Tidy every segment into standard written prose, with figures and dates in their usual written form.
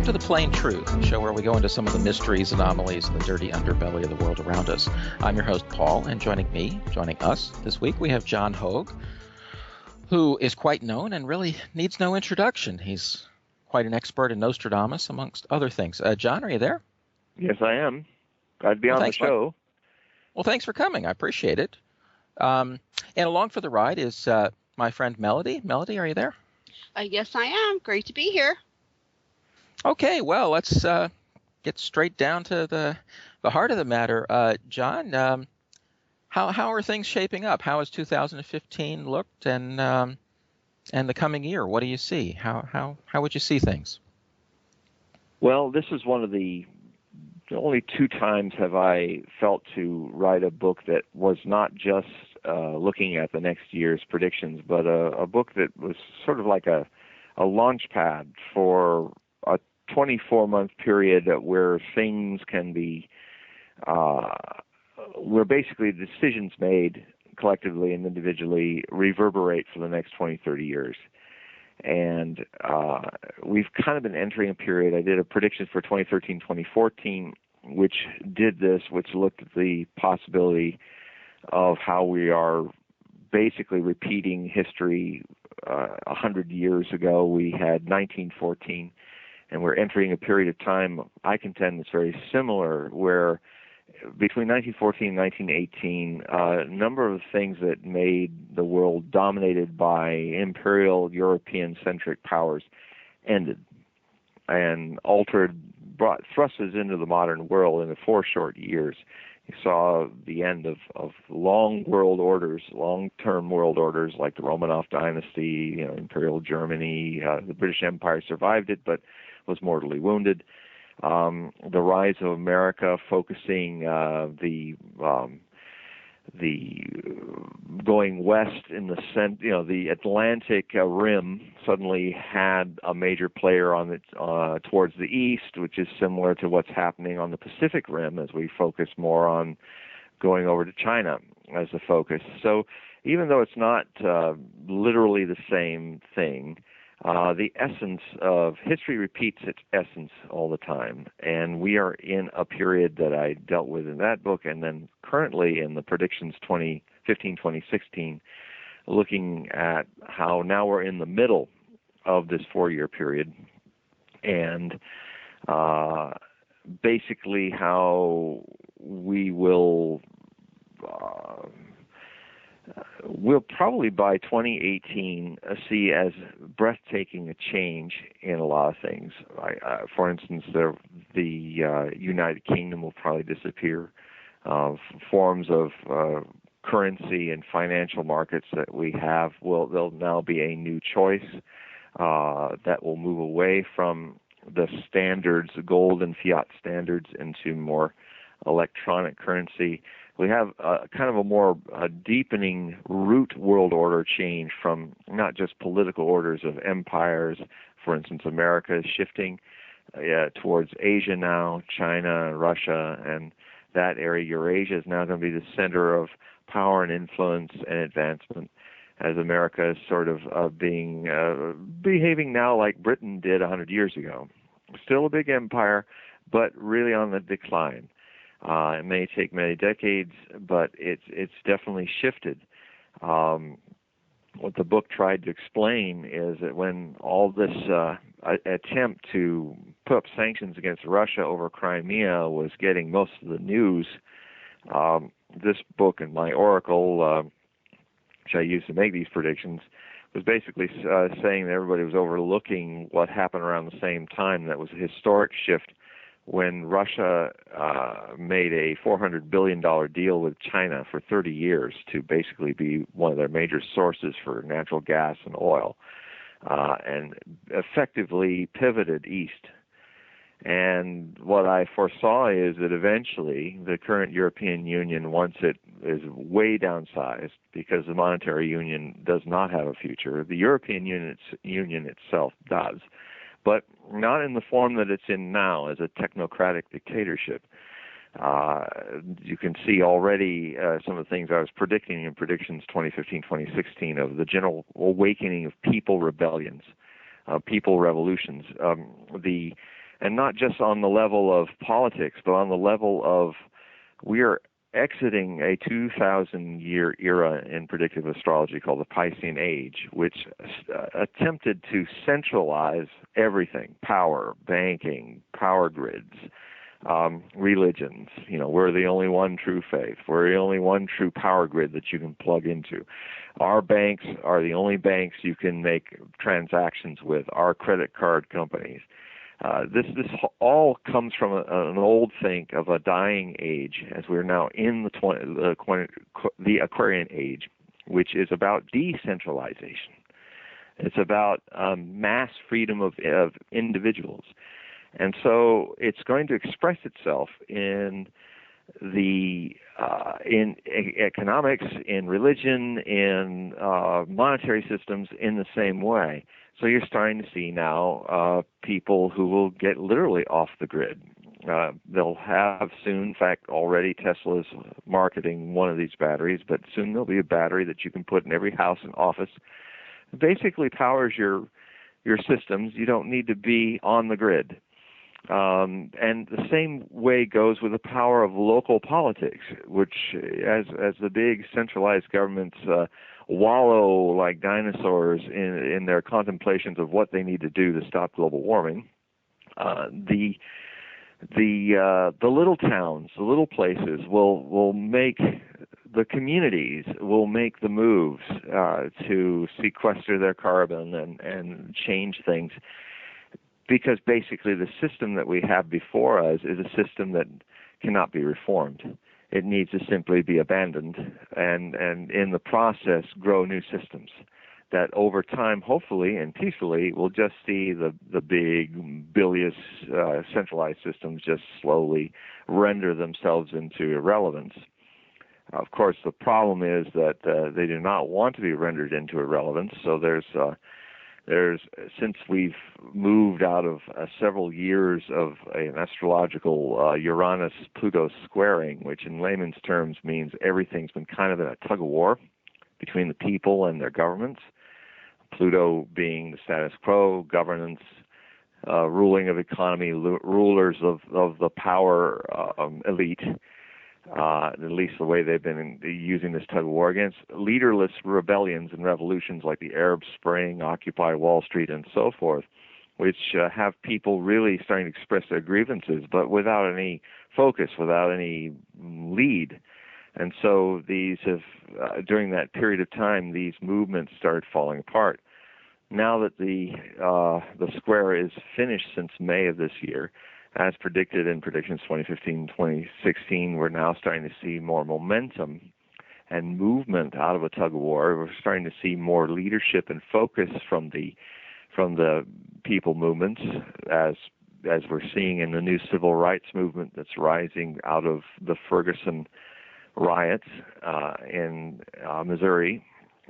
Welcome to The Plain Truth, a show where we go into some of the mysteries, anomalies, and the dirty underbelly of the world around us. I'm your host, Paul, and joining us this week, we have John Hogue, who is quite known and really needs no introduction. He's quite an expert in Nostradamus, amongst other things. John, are you there? Yes, I am. Glad to be on the show. Well, thanks for coming. I appreciate it. And along for the ride is my friend Melody. Melody, are you there? Yes, I am. Great to be here. Okay, well, let's get straight down to the heart of the matter. John, how are things shaping up? How has 2015 looked, and the coming year? What do you see? How would you see things? Well, this is one of the only two times have I felt to write a book that was not just looking at the next year's predictions, but a book that was sort of like a launch pad for a 24-month period where things can be, where basically decisions made collectively and individually reverberate for the next 20, 30 years. And we've kind of been entering a period. I did a prediction for 2013, 2014, which did this, which looked at the possibility of how we are basically repeating history. 100 years ago, we had 1914, and we're entering a period of time, I contend, that's very similar, where between 1914 and 1918, a number of things that made the world dominated by imperial European-centric powers ended and brought thrust us into the modern world in 4 short years. You saw the end of long world orders, long-term world orders like the Romanov dynasty, Imperial Germany. The British Empire survived it, but was mortally wounded. The rise of America, focusing the going west in the Atlantic rim suddenly had a major player on towards the east, which is similar to what's happening on the Pacific rim as we focus more on going over to China as the focus. So even though it's not literally the same thing, the essence of history repeats its essence all the time, and we are in a period that I dealt with in that book, and then currently in the predictions 2015, 2016, looking at how now we're in the middle of this 4-year period, and basically how we will we'll probably by 2018 see as breathtaking a change in a lot of things. For instance, the United Kingdom will probably disappear. Forms of currency and financial markets that we have there'll now be a new choice that will move away from the standards, gold and fiat standards, into more electronic currency. We have kind of a more deepening root world order change from not just political orders of empires. For instance, America is shifting towards Asia now, China, Russia, and that area. Eurasia is now going to be the center of power and influence and advancement, as America is sort of behaving now like Britain did 100 years ago. Still a big empire, but really on the decline. It may take many decades, but it's definitely shifted. What the book tried to explain is that when all this attempt to put up sanctions against Russia over Crimea was getting most of the news, this book and my oracle, which I used to make these predictions, was basically saying that everybody was overlooking what happened around the same time. That was a historic shift when Russia made a $400 billion deal with China for 30 years to basically be one of their major sources for natural gas and oil, and effectively pivoted east. And what I foresaw is that eventually the current European Union, once it is way downsized because the monetary union does not have a future, the European Union itself does, but not in the form that it's in now as a technocratic dictatorship. You can see already some of the things I was predicting in predictions 2015, 2016 of the general awakening of people rebellions, people revolutions. The and not just on the level of politics, but on the level of we are exiting a 2,000-year era in predictive astrology called the Piscean Age, which attempted to centralize everything: power, banking, power grids, religions. We're the only one true faith. We're the only one true power grid that you can plug into. Our banks are the only banks you can make transactions with. Our credit card companies. This all comes from an old think of a dying age, as we're now in the Aquarian Age, which is about decentralization. It's about mass freedom of individuals. And so it's going to express itself in in economics, in religion, in monetary systems in the same way. So you're starting to see now people who will get literally off the grid. They'll have soon, in fact, already Tesla's marketing one of these batteries, but soon there'll be a battery that you can put in every house and office. It basically powers your systems. You don't need to be on the grid. And the same way goes with the power of local politics, which as the big centralized governments wallow like dinosaurs in their contemplations of what they need to do to stop global warming, the little towns, the little places will make the communities will make the moves to sequester their carbon and change things. Because basically the system that we have before us is a system that cannot be reformed. It needs to simply be abandoned and in the process grow new systems that over time, hopefully and peacefully, will just see the big, bilious centralized systems just slowly render themselves into irrelevance. Of course, the problem is that they do not want to be rendered into irrelevance, so there's since we've moved out of several years of an astrological Uranus-Pluto squaring, which in layman's terms means everything's been kind of in a tug-of-war between the people and their governments, Pluto being the status quo, governance, ruling of economy, rulers of the power elite, at least the way they've been using this tug of war against leaderless rebellions and revolutions like the Arab Spring, Occupy Wall Street, and so forth, which have people really starting to express their grievances, but without any focus, without any lead. And so these have, during that period of time, these movements started falling apart. Now that the square is finished since May of this year, as predicted in predictions 2015-2016, we're now starting to see more momentum and movement out of a tug-of-war. We're starting to see more leadership and focus from the people movements, as we're seeing in the new civil rights movement that's rising out of the Ferguson riots in Missouri.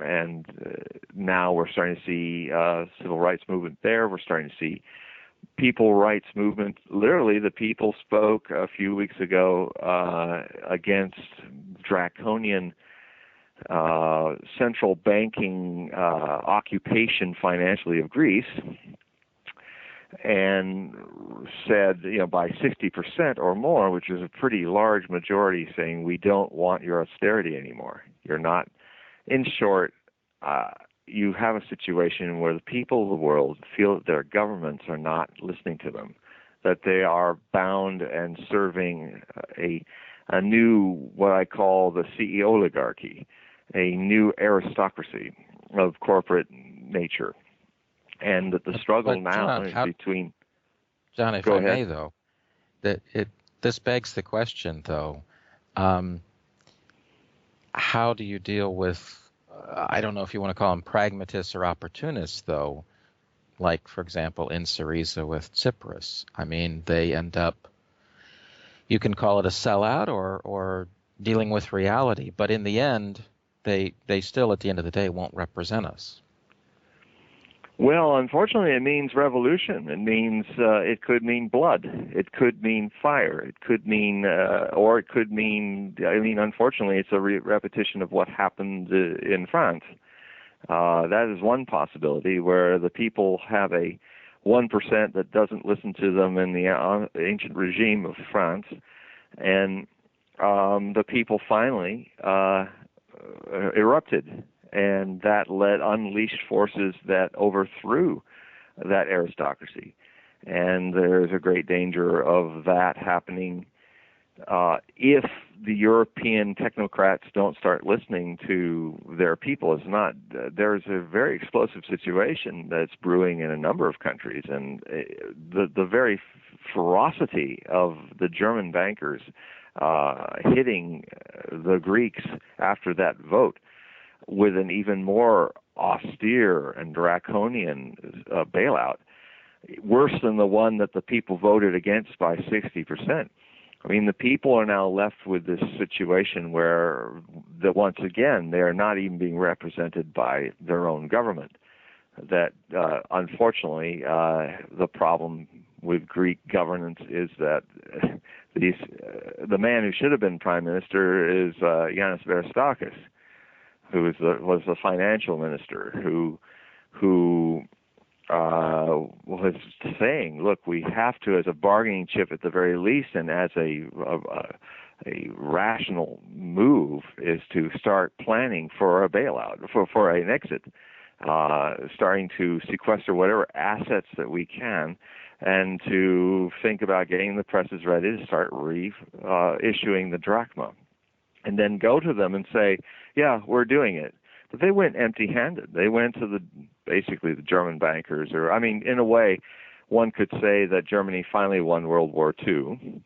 And now we're starting to see civil rights movement there. We're starting to see people rights movement. Literally, the people spoke a few weeks ago against draconian central banking occupation financially of Greece, and said, by 60% or more, which is a pretty large majority, saying we don't want your austerity anymore. You're not. In short, you have a situation where the people of the world feel that their governments are not listening to them, that they are bound and serving a new, what I call the CEO oligarchy, a new aristocracy of corporate nature, and that the struggle now is between. John, if I may, though, this begs the question, though, how do you deal with? I don't know if you want to call them pragmatists or opportunists, though, like, for example, in Syriza with Tsipras. I mean, they end up, you can call it a sellout or dealing with reality, but in the end, they still, at the end of the day, won't represent us. Well, unfortunately, it means revolution. It means it could mean blood. It could mean fire. It could mean, or it could mean. Unfortunately, it's a repetition of what happened in France. That is one possibility, where the people have a 1% that doesn't listen to them in the ancient regime of France. And the people finally erupted, and that unleashed forces that overthrew that aristocracy. And there's a great danger of that happening if the European technocrats don't start listening to their people. There's a very explosive situation that's brewing in a number of countries, and the very ferocity of the German bankers hitting the Greeks after that vote with an even more austere and draconian bailout, worse than the one that the people voted against by 60%. I mean, the people are now left with this situation where, once again, they are not even being represented by their own government. That, unfortunately, the problem with Greek governance is that the man who should have been prime minister is Yanis Varoufakis, who was the financial minister, who was saying, look, we have to, as a bargaining chip at the very least, and as a rational move, is to start planning for a bailout, for an exit, starting to sequester whatever assets that we can, and to think about getting the presses ready to start issuing the drachma, and then go to them and say, yeah, we're doing it. But they went empty-handed. They went to basically the German bankers, in a way, one could say that Germany finally won World War II,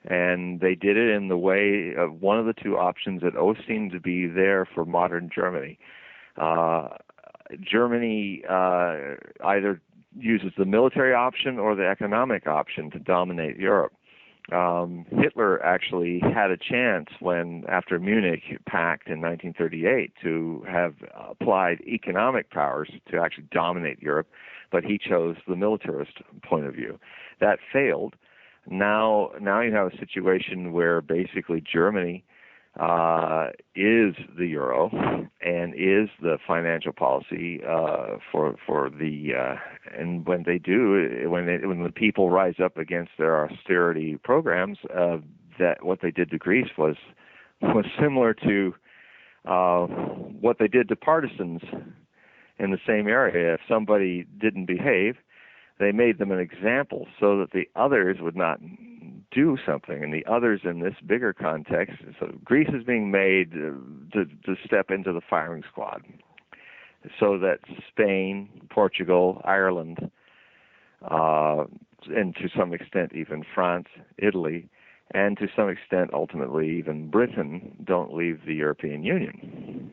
and they did it in the way of one of the two options that always seemed to be there for modern Germany. Germany either uses the military option or the economic option to dominate Europe. Hitler actually had a chance after Munich Pact in 1938 to have applied economic powers to actually dominate Europe, but he chose the militarist point of view. That failed. Now you have a situation where basically Germany is the euro and is the financial policy for the and when the people rise up against their austerity programs, that what they did to Greece was similar to what they did to partisans in the same area. If somebody didn't behave, they made them an example so that the others would not do something. And the others in this bigger context, so Greece is being made to step into the firing squad, so that Spain, Portugal, Ireland, and to some extent even France, Italy, and to some extent ultimately even Britain don't leave the European Union.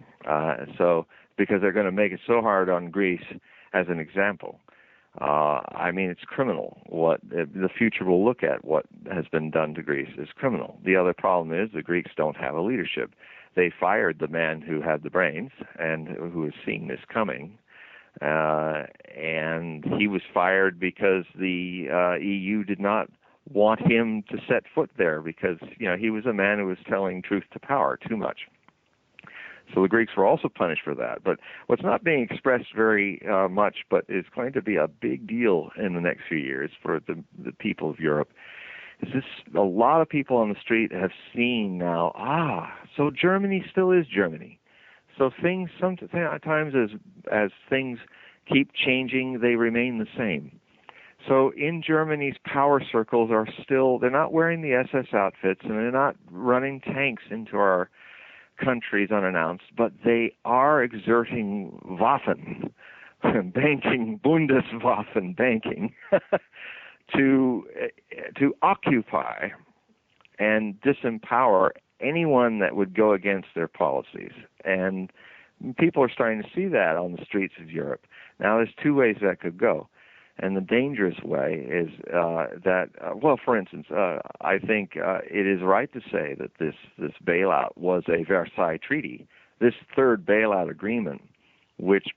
Because they're going to make it so hard on Greece as an example. It's criminal. What the future will look at what has been done to Greece is criminal. The other problem is the Greeks don't have a leadership. They fired the man who had the brains and who was seeing this coming, and he was fired because the EU did not want him to set foot there because he was a man who was telling truth to power too much. So the Greeks were also punished for that. But what's not being expressed very much, but is going to be a big deal in the next few years for the people of Europe, is this: a lot of people on the street have seen now, so Germany still is Germany. So things, sometimes as things keep changing, they remain the same. So in Germany's power circles they're not wearing the SS outfits, and they're not running tanks into our countries unannounced, but they are exerting Waffen, banking, Bundeswaffen banking, to occupy and disempower anyone that would go against their policies. And people are starting to see that on the streets of Europe. Now, there's two ways that could go. And the dangerous way is for instance, I think it is right to say that this bailout was a Versailles Treaty. This third bailout agreement, which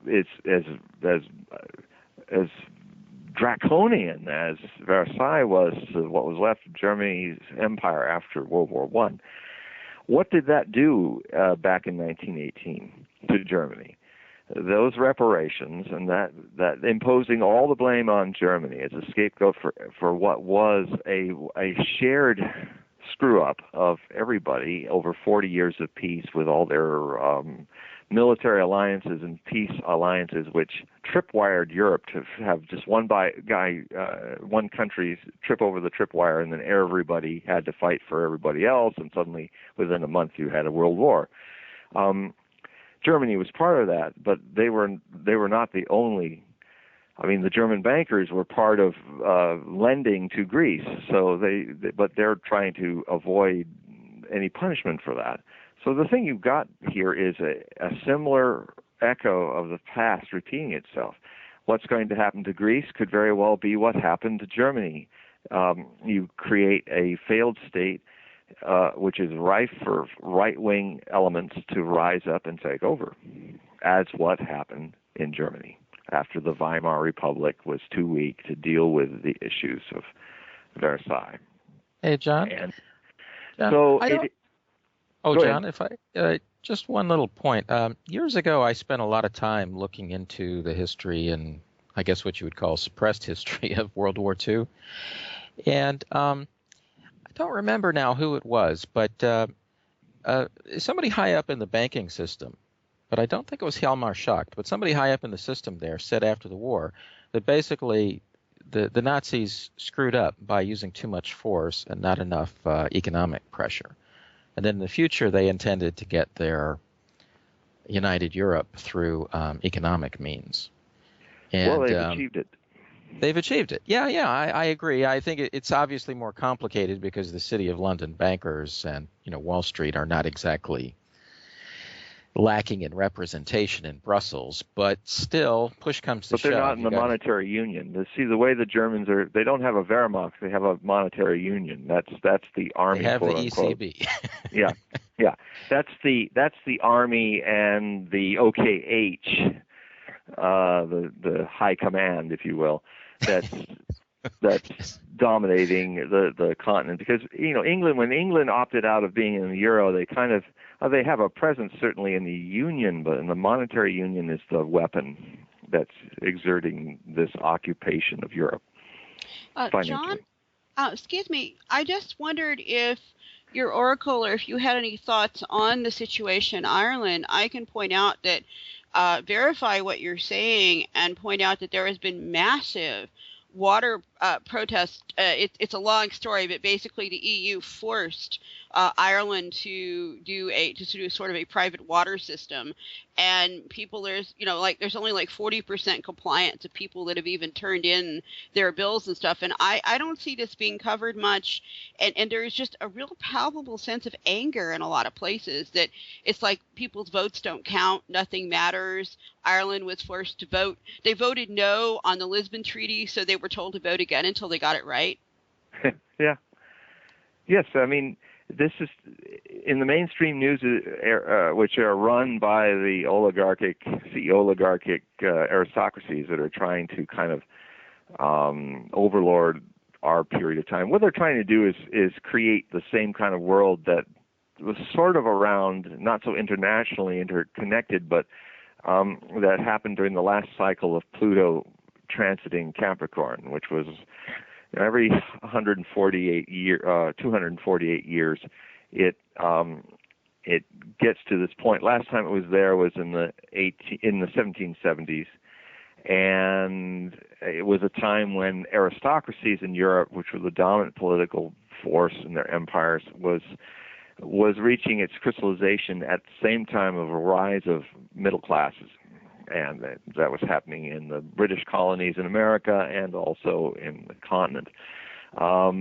is as draconian as Versailles was to what was left of Germany's empire after World War I. What did that do back in 1918 to Germany? those reparations and that imposing all the blame on Germany as a scapegoat for what was a shared screw up of everybody over 40 years of peace with all their military alliances and peace alliances, which tripwired Europe to have just one country trip over the tripwire, and then everybody had to fight for everybody else, and suddenly within a month you had a world war. Germany was part of that, but they were not the only. I mean, the German bankers were part of lending to Greece, but they're trying to avoid any punishment for that. So the thing you've got here is a similar echo of the past repeating itself. What's going to happen to Greece could very well be what happened to Germany. You create a failed state, which is rife for right-wing elements to rise up and take over, as what happened in Germany after the Weimar Republic was too weak to deal with the issues of Versailles. Hey, John. And John, so John, if I just one little point. Years ago, I spent a lot of time looking into the history and I guess what you would call suppressed history of World War II. And I don't remember now who it was, but somebody high up in the banking system, but I don't think it was Hjalmar Schacht, but somebody high up in the system there said after the war that basically the Nazis screwed up by using too much force and not enough economic pressure. And then in the future, they intended to get their united Europe through economic means. And, well, they've achieved it. They've achieved it. Yeah, I agree. I think it's obviously more complicated because the City of London bankers and Wall Street are not exactly lacking in representation in Brussels, but still, push comes to shove. But they're not in the monetary union. See, the way the Germans are, they don't have a Wehrmacht, they have a monetary union. That's the army. They have quote, the unquote. ECB. Yeah. That's the army and the OKH, the high command, if you will. That's dominating the continent, because England, when England opted out of being in the euro, they kind of they have a presence certainly in the union, but in the monetary union is the weapon that's exerting this occupation of Europe. John, excuse me, I just wondered if your oracle, or if you had any thoughts on the situation in Ireland. I can point out that verify what you're saying and point out that there has been massive water protests. It's a long story, but basically the EU forced Ireland to do sort of a private water system, and people, there's only like 40% compliance of people that have even turned in their bills and stuff, and I don't see this being covered much, and there's just a real palpable sense of anger in a lot of places that it's like people's votes don't count, nothing matters. Ireland was forced to vote. They voted no on the Lisbon Treaty, so they were told to vote again until they got it right. Yeah. Yes, I mean, this is in the mainstream news, which are run by the oligarchic aristocracies that are trying to kind of overlord our period of time. What they're trying to do is create the same kind of world that was sort of around, not so internationally interconnected, but that happened during the last cycle of Pluto transiting Capricorn, which was every 248 years, it gets to this point. Last time it was there was in the 1770s, and it was a time when aristocracies in Europe, which were the dominant political force in their empires, was reaching its crystallization at the same time of a rise of middle classes. And that was happening in the British colonies in America and also in the continent. That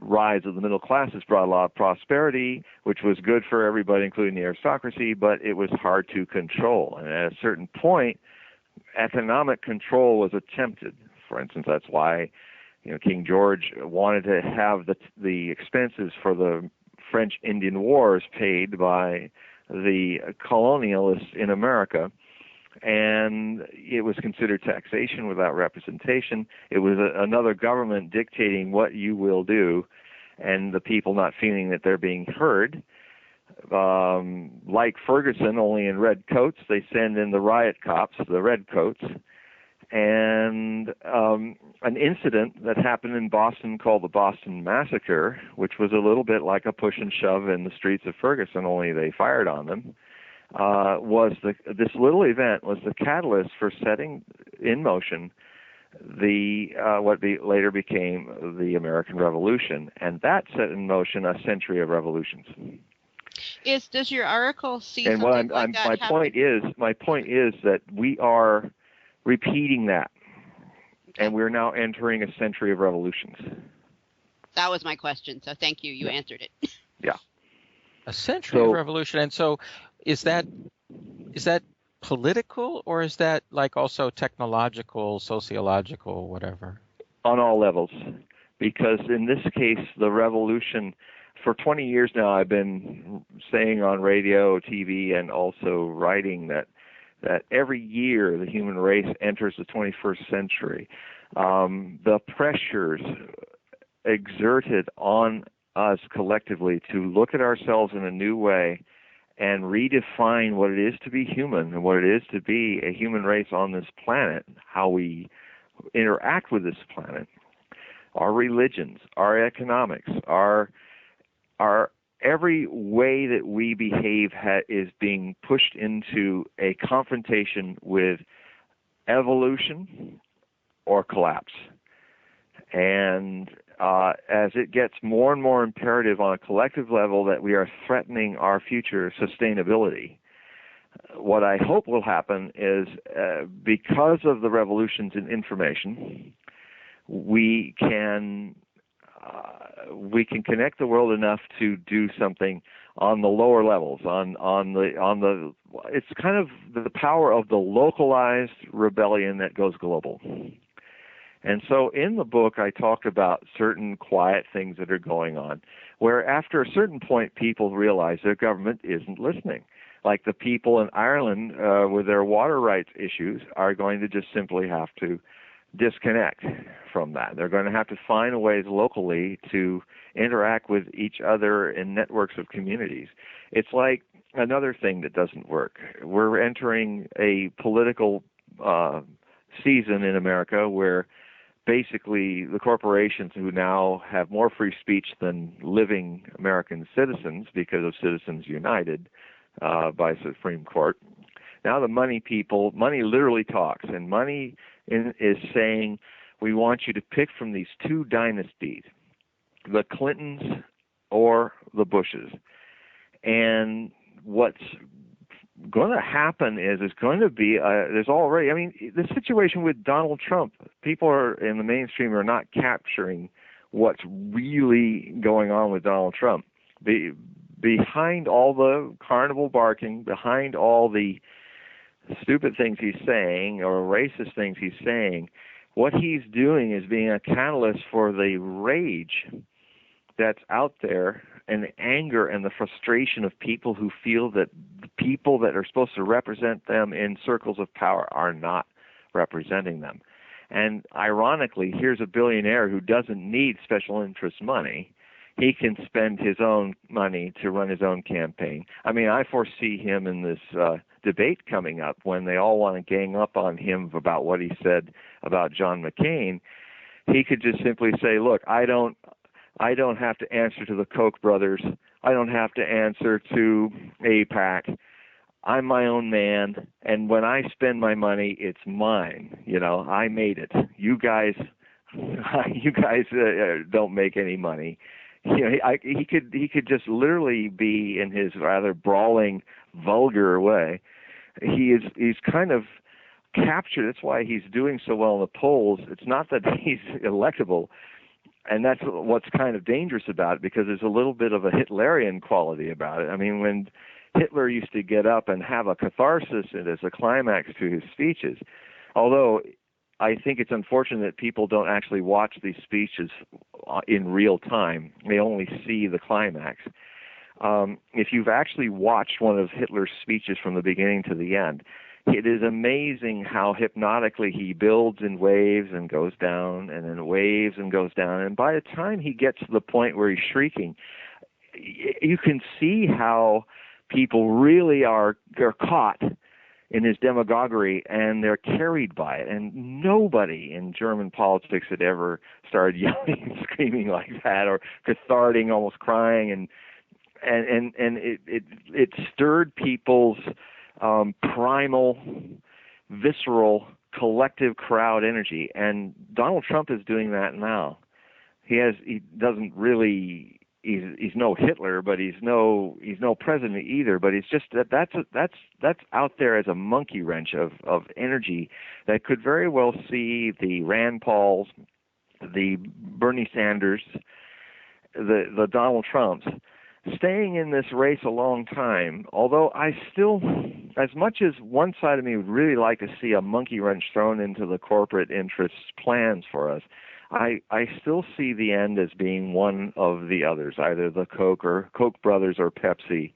rise of the middle classes brought a lot of prosperity, which was good for everybody, including the aristocracy, but it was hard to control. And at a certain point, economic control was attempted. For instance, that's why King George wanted to have the expenses for the French Indian Wars paid by the colonialists in America, and it was considered taxation without representation. It was another government dictating what you will do, and the people not feeling that they're being heard. like Ferguson, only in red coats. They send in the riot cops, the red coats. And an incident that happened in Boston called the Boston Massacre, which was a little bit like a push and shove in the streets of Ferguson, only they fired on them, this little event was the catalyst for setting in motion what later became the American Revolution, and that set in motion a century of revolutions. Does your article see and something like that happen? My point is that we are repeating that, and we're now entering a century of revolutions. That was my question, so thank you. You answered it. Yeah. A century of revolution. And so is that political, or is that like also technological, sociological, whatever? On all levels. Because in this case, the revolution, for 20 years now, I've been saying on radio, TV, and also writing that every year the human race enters the 21st century. The pressures exerted on us collectively to look at ourselves in a new way and redefine what it is to be human and what it is to be a human race on this planet, how we interact with this planet, our religions, our economics, our every way that we behave is being pushed into a confrontation with evolution or collapse. And as it gets more and more imperative on a collective level that we are threatening our future sustainability, what I hope will happen is because of the revolutions in information, we can connect the world enough to do something on the lower levels. It's kind of the power of the localized rebellion that goes global. And so in the book, I talk about certain quiet things that are going on, where after a certain point, people realize their government isn't listening. Like the people in Ireland with their water rights issues are going to just simply have to disconnect from that. They're going to have to find ways locally to interact with each other in networks of communities. It's like another thing that doesn't work. We're entering a political season in America where basically the corporations, who now have more free speech than living American citizens because of Citizens United by Supreme Court, now the money literally talks, and money is saying, we want you to pick from these two dynasties, the Clintons or the Bushes. And what's going to happen is there's going to be the situation with Donald Trump, people in the mainstream are not capturing what's really going on with Donald Trump. Behind all the carnival barking, behind all the stupid things he's saying or racist things he's saying, what he's doing is being a catalyst for the rage that's out there and the anger and the frustration of people who feel that the people that are supposed to represent them in circles of power are not representing them. And ironically, here's a billionaire who doesn't need special interest money. He can spend his own money to run his own campaign. I mean, I foresee him in this debate coming up when they all want to gang up on him about what he said about John McCain. He could just simply say, look, I don't have to answer to the Koch brothers. I don't have to answer to AIPAC. I'm my own man, and when I spend my money, it's mine. I made it. You guys don't make any money. He could just literally be, in his rather brawling, vulgar way, he's kind of captured. That's why he's doing so well in the polls. It's not that he's electable, and that's what's kind of dangerous about it, because there's a little bit of a Hitlerian quality about it. I mean, when Hitler used to get up and have a catharsis as a climax to his speeches, although I think it's unfortunate that people don't actually watch these speeches in real time. They only see the climax. If you've actually watched one of Hitler's speeches from the beginning to the end, it is amazing how hypnotically he builds in waves and goes down, and then waves and goes down. And by the time he gets to the point where he's shrieking, you can see how people really are caught in his demagoguery, and they're carried by it. And nobody in German politics had ever started yelling and screaming like that, or cathartic, almost crying, and it stirred people's primal, visceral, collective crowd energy. And Donald Trump is doing that now. He doesn't really. He's no Hitler, but he's no president either. But it's just that's out there as a monkey wrench of energy that could very well see the Rand Pauls, the Bernie Sanders, the Donald Trumps staying in this race a long time. Although I still, as much as one side of me would really like to see a monkey wrench thrown into the corporate interests plans for us, I still see the end as being one of the others, either the Koch brothers or Pepsi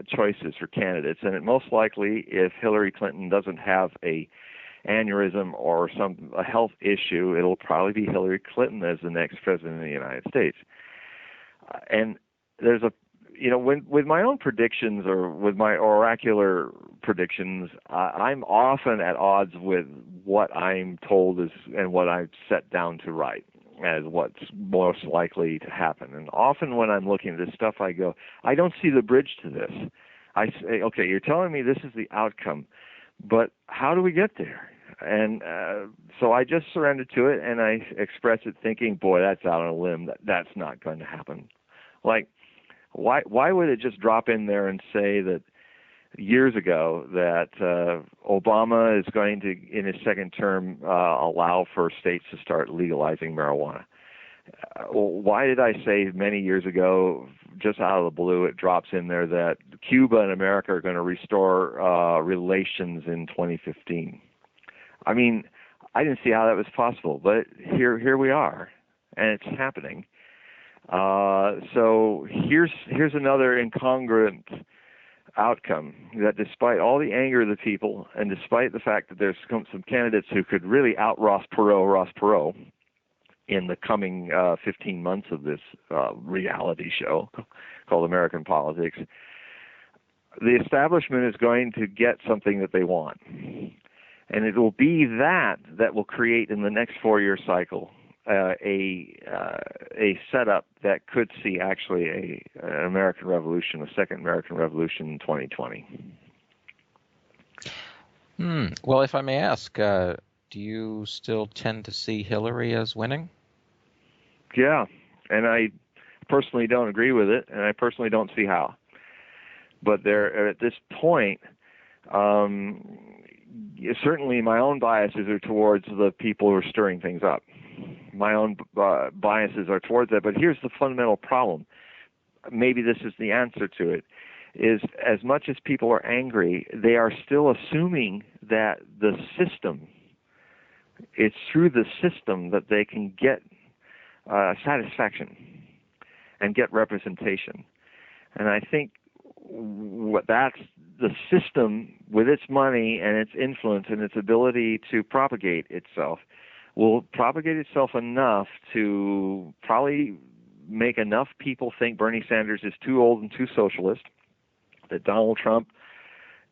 choices for candidates. And it most likely, if Hillary Clinton doesn't have a aneurysm or a health issue, it'll probably be Hillary Clinton as the next president of the United States. And there's with my own predictions or with my oracular predictions, I'm often at odds with what I'm told and what I've set down to write as what's most likely to happen. And often when I'm looking at this stuff, I go, I don't see the bridge to this. I say, okay, you're telling me this is the outcome, but how do we get there? And so I just surrendered to it, and I expressed it thinking, boy, that's out on a limb. That's not going to happen. Like, why would it just drop in there and say that years ago that Obama is going to, in his second term, allow for states to start legalizing marijuana? Why did I say many years ago, just out of the blue, it drops in there that Cuba and America are going to restore relations in 2015? I mean, I didn't see how that was possible, but here we are, and it's happening. So here's another incongruent outcome, that despite all the anger of the people, and despite the fact that there's some candidates who could really out Ross Perot in the coming 15 months of this reality show called American Politics, the establishment is going to get something that they want. And it will be that will create in the next 4-year cycle a setup that could see actually an American Revolution, a second American Revolution in 2020. Well, if I may ask, do you still tend to see Hillary as winning? Yeah, and I personally don't agree with it, and I personally don't see how. But there, at this point, certainly my own biases are towards the people who are stirring things up. My own biases are towards that. But here's the fundamental problem. Maybe this is the answer to it, is as much as people are angry, they are still assuming that the system, it's through the system that they can get satisfaction and get representation. And I think that's the system, with its money and its influence and its ability to propagate itself, will propagate itself enough to probably make enough people think Bernie Sanders is too old and too socialist, that Donald Trump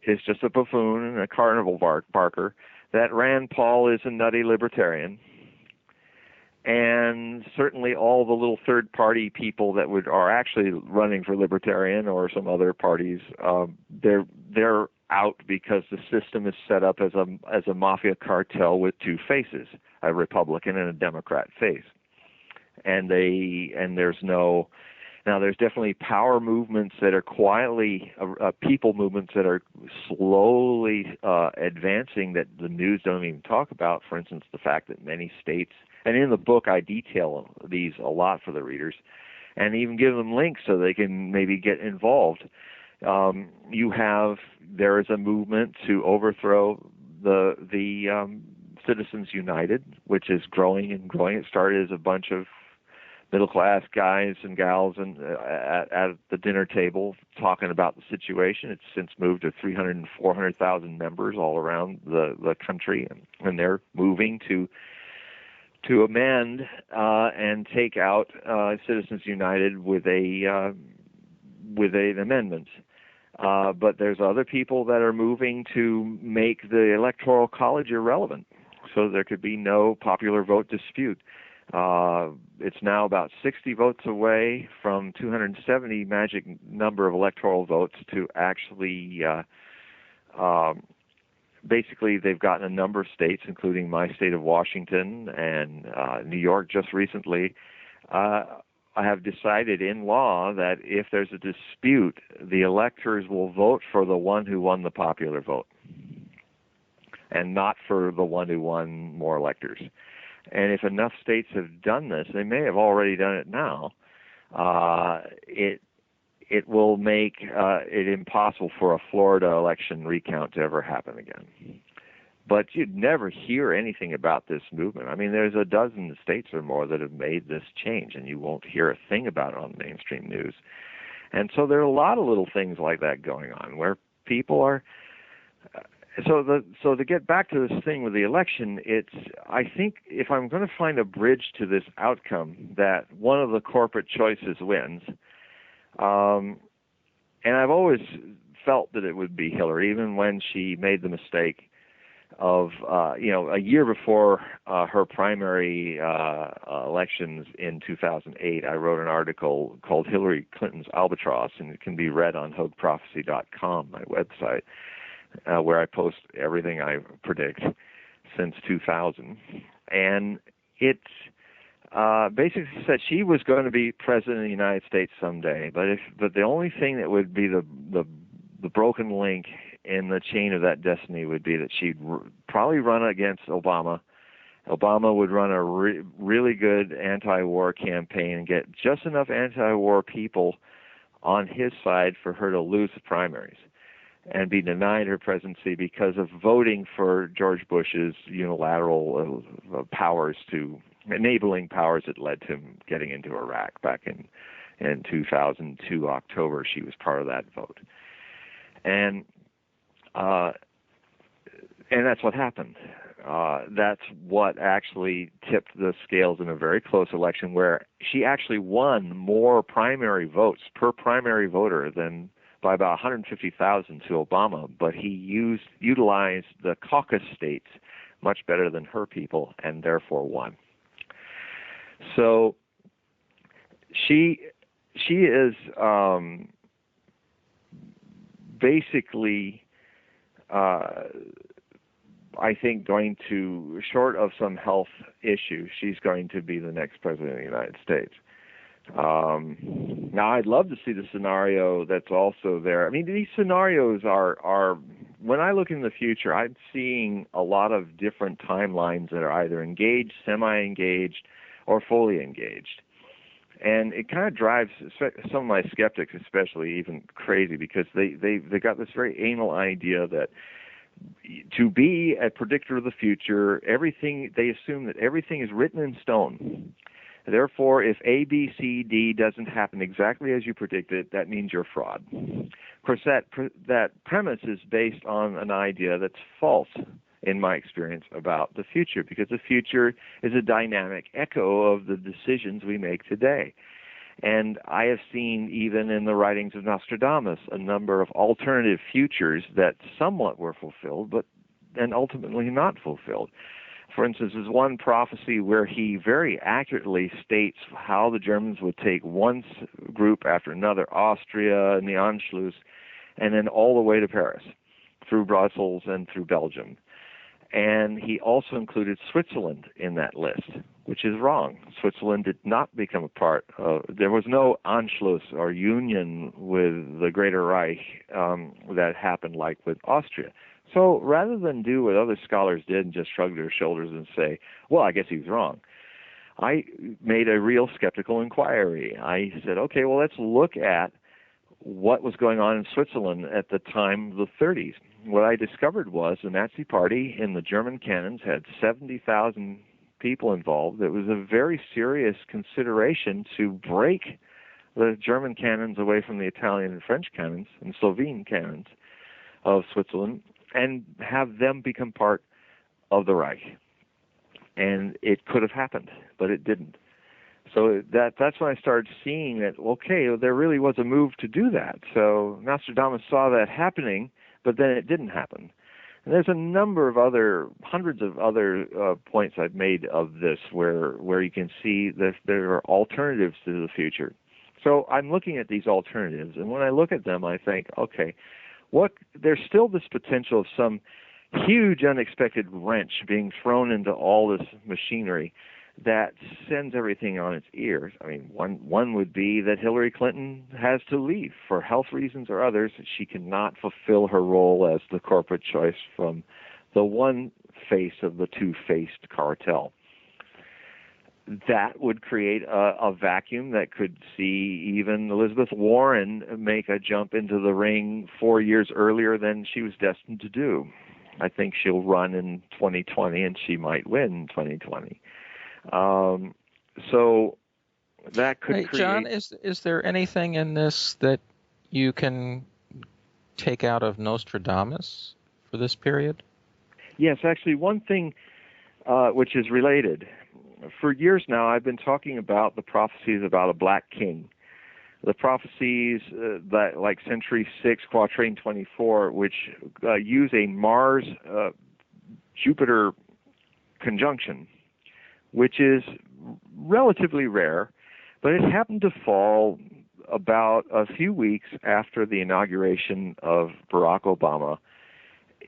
is just a buffoon and a carnival barker, that Rand Paul is a nutty libertarian, and certainly all the little third-party people that are actually running for Libertarian or some other parties, they're out because the system is set up as a mafia cartel with two faces, a Republican and a Democrat face, and there's definitely power movements that are quietly people movements that are slowly advancing that the news don't even talk about. For instance, the fact that many states. And in the book, I detail these a lot for the readers, and even give them links so they can maybe get involved. There is a movement to overthrow the Citizens United, which is growing and growing. It started as a bunch of middle-class guys and gals at the dinner table talking about the situation. It's since moved to 300,000 and 400,000 members all around the country, and they're moving to to amend and take out Citizens United with an amendment. But there's other people that are moving to make the Electoral College irrelevant, so there could be no popular vote dispute. It's now about 60 votes away from 270 magic number of electoral votes to actually basically, they've gotten a number of states, including my state of Washington and New York just recently, have decided in law that if there's a dispute, the electors will vote for the one who won the popular vote and not for the one who won more electors. And if enough states have done this, they may have already done it now, it will make it impossible for a Florida election recount to ever happen again. But you'd never hear anything about this movement. I mean, there's a dozen states or more that have made this change, and you won't hear a thing about it on mainstream news. And so there are a lot of little things like that going on where people are. So to get back to this thing with the election, I think if I'm going to find a bridge to this outcome, that one of the corporate choices wins. And I've always felt that it would be Hillary, even when she made the mistake of, a year before her primary elections in 2008, I wrote an article called Hillary Clinton's Albatross, and it can be read on HogueProphecy.com, my website, where I post everything I predict since 2000. And it's basically said she was going to be president of the United States someday, but the only thing that would be the broken link in the chain of that destiny would be that she'd probably run against Obama. Obama would run a really good anti-war campaign and get just enough anti-war people on his side for her to lose the primaries and be denied her presidency because of voting for George Bush's unilateral powers to enabling powers that led to him getting into Iraq back in 2002 October. She was part of that vote, and that's what happened. That's what actually tipped the scales in a very close election, where she actually won more primary votes per primary voter than by about 150,000 to Obama, but he utilized the caucus states much better than her people and therefore won. So she is basically, I think, going to, short of some health issue, she's going to be the next president of the United States. Now, I'd love to see the scenario that's also there. I mean, these scenarios are when I look in the future, I'm seeing a lot of different timelines that are either engaged, semi-engaged, or fully engaged. And it kind of drives some of my skeptics especially even crazy, because they got this very anal idea that to be a predictor of the future, they assume that everything is written in stone. Therefore, if A, B, C, D doesn't happen exactly as you predicted, that means you're fraud. Of course, that premise is based on an idea that's false, in my experience, about the future, because the future is a dynamic echo of the decisions we make today. And I have seen, even in the writings of Nostradamus, a number of alternative futures that somewhat were fulfilled, and ultimately not fulfilled. For instance, there's one prophecy where he very accurately states how the Germans would take one group after another, Austria and the Anschluss, and then all the way to Paris, through Brussels and through Belgium. And he also included Switzerland in that list, which is wrong. Switzerland did not become a part of, there was no Anschluss or union with the Greater Reich that happened like with Austria. So rather than do what other scholars did and just shrug their shoulders and say, well, I guess he was wrong, I made a real skeptical inquiry. I said, okay, well, let's look at what was going on in Switzerland at the time of the 30s. What I discovered was the Nazi Party in the German cantons had 70,000 people involved. It was a very serious consideration to break the German cantons away from the Italian and French cantons and Slovene cantons of Switzerland and have them become part of the Reich. And it could have happened, but it didn't. So that's when I started seeing that, okay, there really was a move to do that. So Nostradamus saw that happening, but then it didn't happen. And there's a number of hundreds of other points I've made of this where you can see that there are alternatives to the future. So I'm looking at these alternatives, and when I look at them, I think, okay, there's still this potential of some huge unexpected wrench being thrown into all this machinery that sends everything on its ears. I mean, one would be that Hillary Clinton has to leave for health reasons or others. She cannot fulfill her role as the corporate choice from the one face of the two-faced cartel. That would create a vacuum that could see even Elizabeth Warren make a jump into the ring 4 years earlier than she was destined to do. I think she'll run in 2020, and she might win in 2020. So that could create... John, is there anything in this that you can take out of Nostradamus for this period? Yes, actually, one thing which is related. For years now, I've been talking about the prophecies about a black king. The prophecies that, like Century 6, Quatrain 24, which use a Mars-Jupiter conjunction, which is relatively rare, but it happened to fall about a few weeks after the inauguration of Barack Obama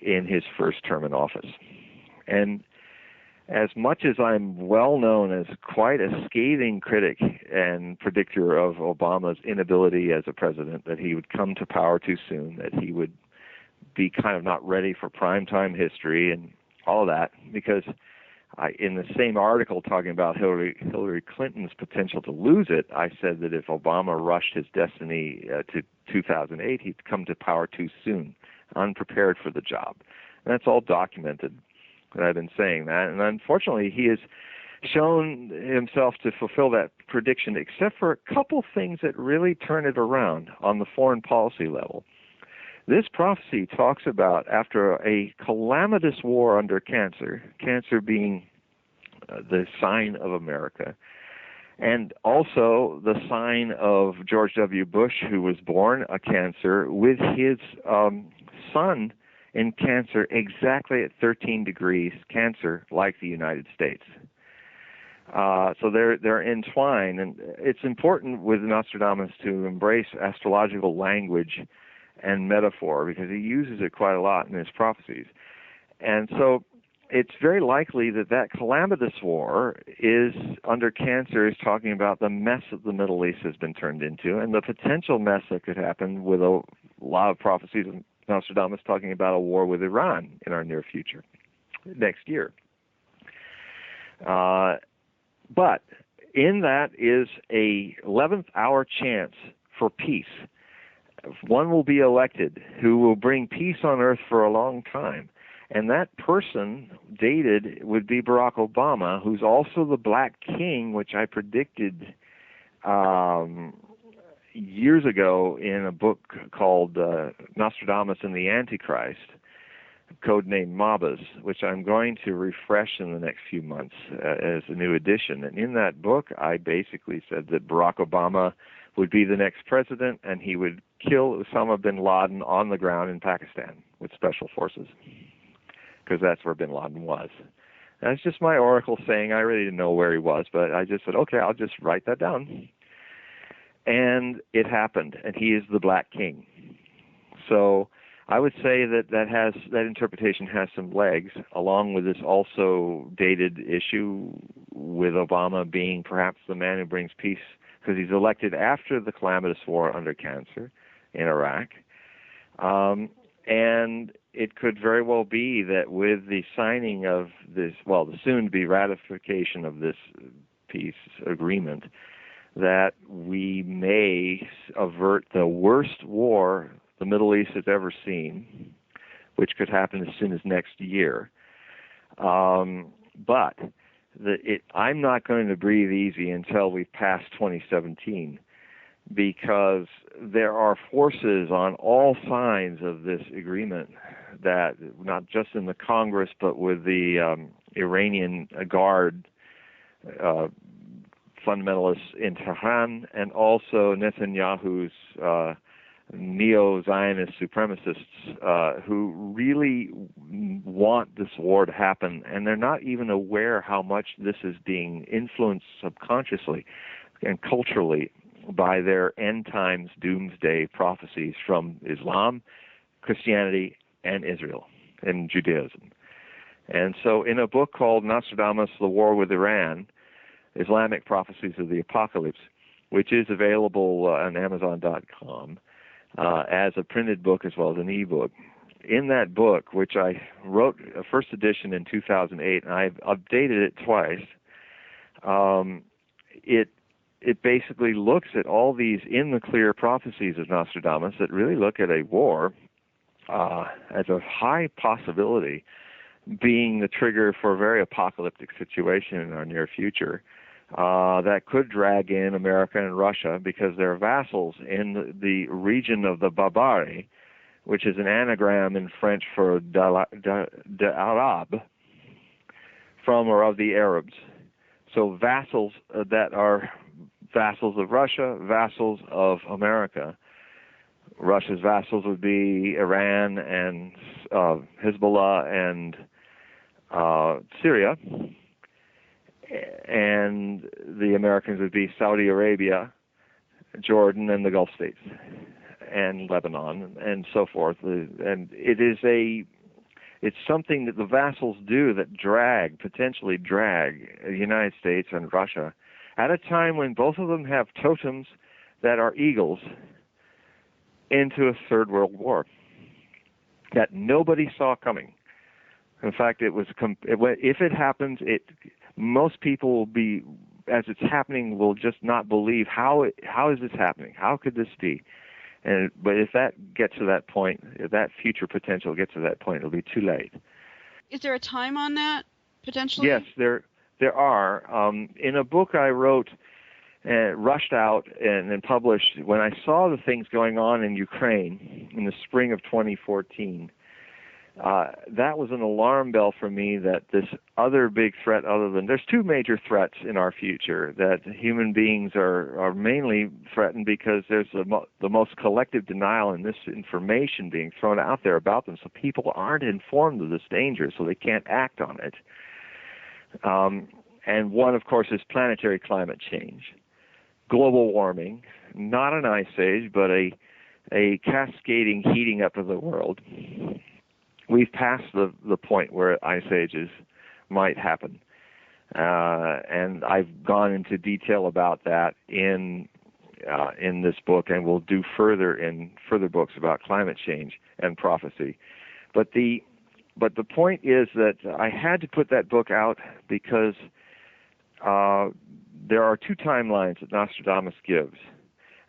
in his first term in office. And as much as I'm well known as quite a scathing critic and predictor of Obama's inability as a president, that he would come to power too soon, that he would be kind of not ready for primetime history and all of that, because in the same article talking about Hillary Clinton's potential to lose it, I said that if Obama rushed his destiny to 2008, he'd come to power too soon, unprepared for the job. And that's all documented, that I've been saying that. And unfortunately, he has shown himself to fulfill that prediction, except for a couple things that really turn it around on the foreign policy level. This prophecy talks about, after a calamitous war under Cancer, Cancer being the sign of America, and also the sign of George W. Bush, who was born a Cancer, with his son in Cancer exactly at 13 degrees Cancer, like the United States. So they're entwined, and it's important with Nostradamus to embrace astrological language and metaphor, because he uses it quite a lot in his prophecies. And so it's very likely that calamitous war is under Cancer, is talking about the mess that the Middle East has been turned into, and the potential mess that could happen with a lot of prophecies of Nostradamus talking about a war with Iran in our near future, next year. But in that is a 11th hour chance for peace. One will be elected who will bring peace on earth for a long time. And that person, dated, would be Barack Obama, who's also the Black King, which I predicted years ago in a book called Nostradamus and the Antichrist, codenamed Mabas, which I'm going to refresh in the next few months as a new edition. And in that book, I basically said that Barack Obama would be the next president, and he would kill Osama bin Laden on the ground in Pakistan with special forces, because that's where bin Laden was. That's just my oracle saying. I really didn't know where he was, but I just said, okay, I'll just write that down. And it happened, and he is the Black King. So I would say that interpretation has some legs, along with this also dated issue with Obama being perhaps the man who brings peace, because he's elected after the calamitous war under Cancer in Iraq. And it could very well be that with the signing of this, the soon-to-be ratification of this peace agreement, that we may avert the worst war the Middle East has ever seen, which could happen as soon as next year. But I'm not going to breathe easy until we've passed 2017, because there are forces on all sides of this agreement that not just in the Congress, but with the Iranian Guard fundamentalists in Tehran, and also Netanyahu's neo-Zionist supremacists who really want this war to happen, and they're not even aware how much this is being influenced subconsciously and culturally by their end times doomsday prophecies from Islam, Christianity, and Israel, and Judaism. And so in a book called Nostradamus, The War with Iran, Islamic Prophecies of the Apocalypse, which is available on Amazon.com as a printed book as well as an ebook. In that book, which I wrote a first edition in 2008, and I've updated it twice, it basically looks at all these in the clear prophecies of Nostradamus that really look at a war as a high possibility being the trigger for a very apocalyptic situation in our near future that could drag in America and Russia because they're vassals in the region of the Barbary, which is an anagram in French for d'Arab, from or of the Arabs. So vassals that are vassals of Russia, vassals of America. Russia's vassals would be Iran and Hezbollah and Syria, and the Americans would be Saudi Arabia, Jordan, and the Gulf states, and Lebanon, and so forth. And it's something that the vassals do that potentially drag the United States and Russia at a time when both of them have totems that are eagles into a third world war that nobody saw coming. In fact, if it happens, most people will be, as it's happening, will just not believe how is this happening? How could this be? But if that gets to that point, if that future potential gets to that point, it'll be too late. Is there a time on that potentially? Yes, there are. In a book I wrote, rushed out and published when I saw the things going on in Ukraine in the spring of 2014. That was an alarm bell for me that this other big threat, there's two major threats in our future that human beings are mainly threatened because there's the most collective denial and misinformation being thrown out there about them, so people aren't informed of this danger, so they can't act on it. And one, of course, is planetary climate change, global warming, not an ice age, but a cascading heating up of the world. We've passed the point where ice ages might happen, and I've gone into detail about that in this book, and will do further in further books about climate change and prophecy. But the point is that I had to put that book out because there are two timelines that Nostradamus gives,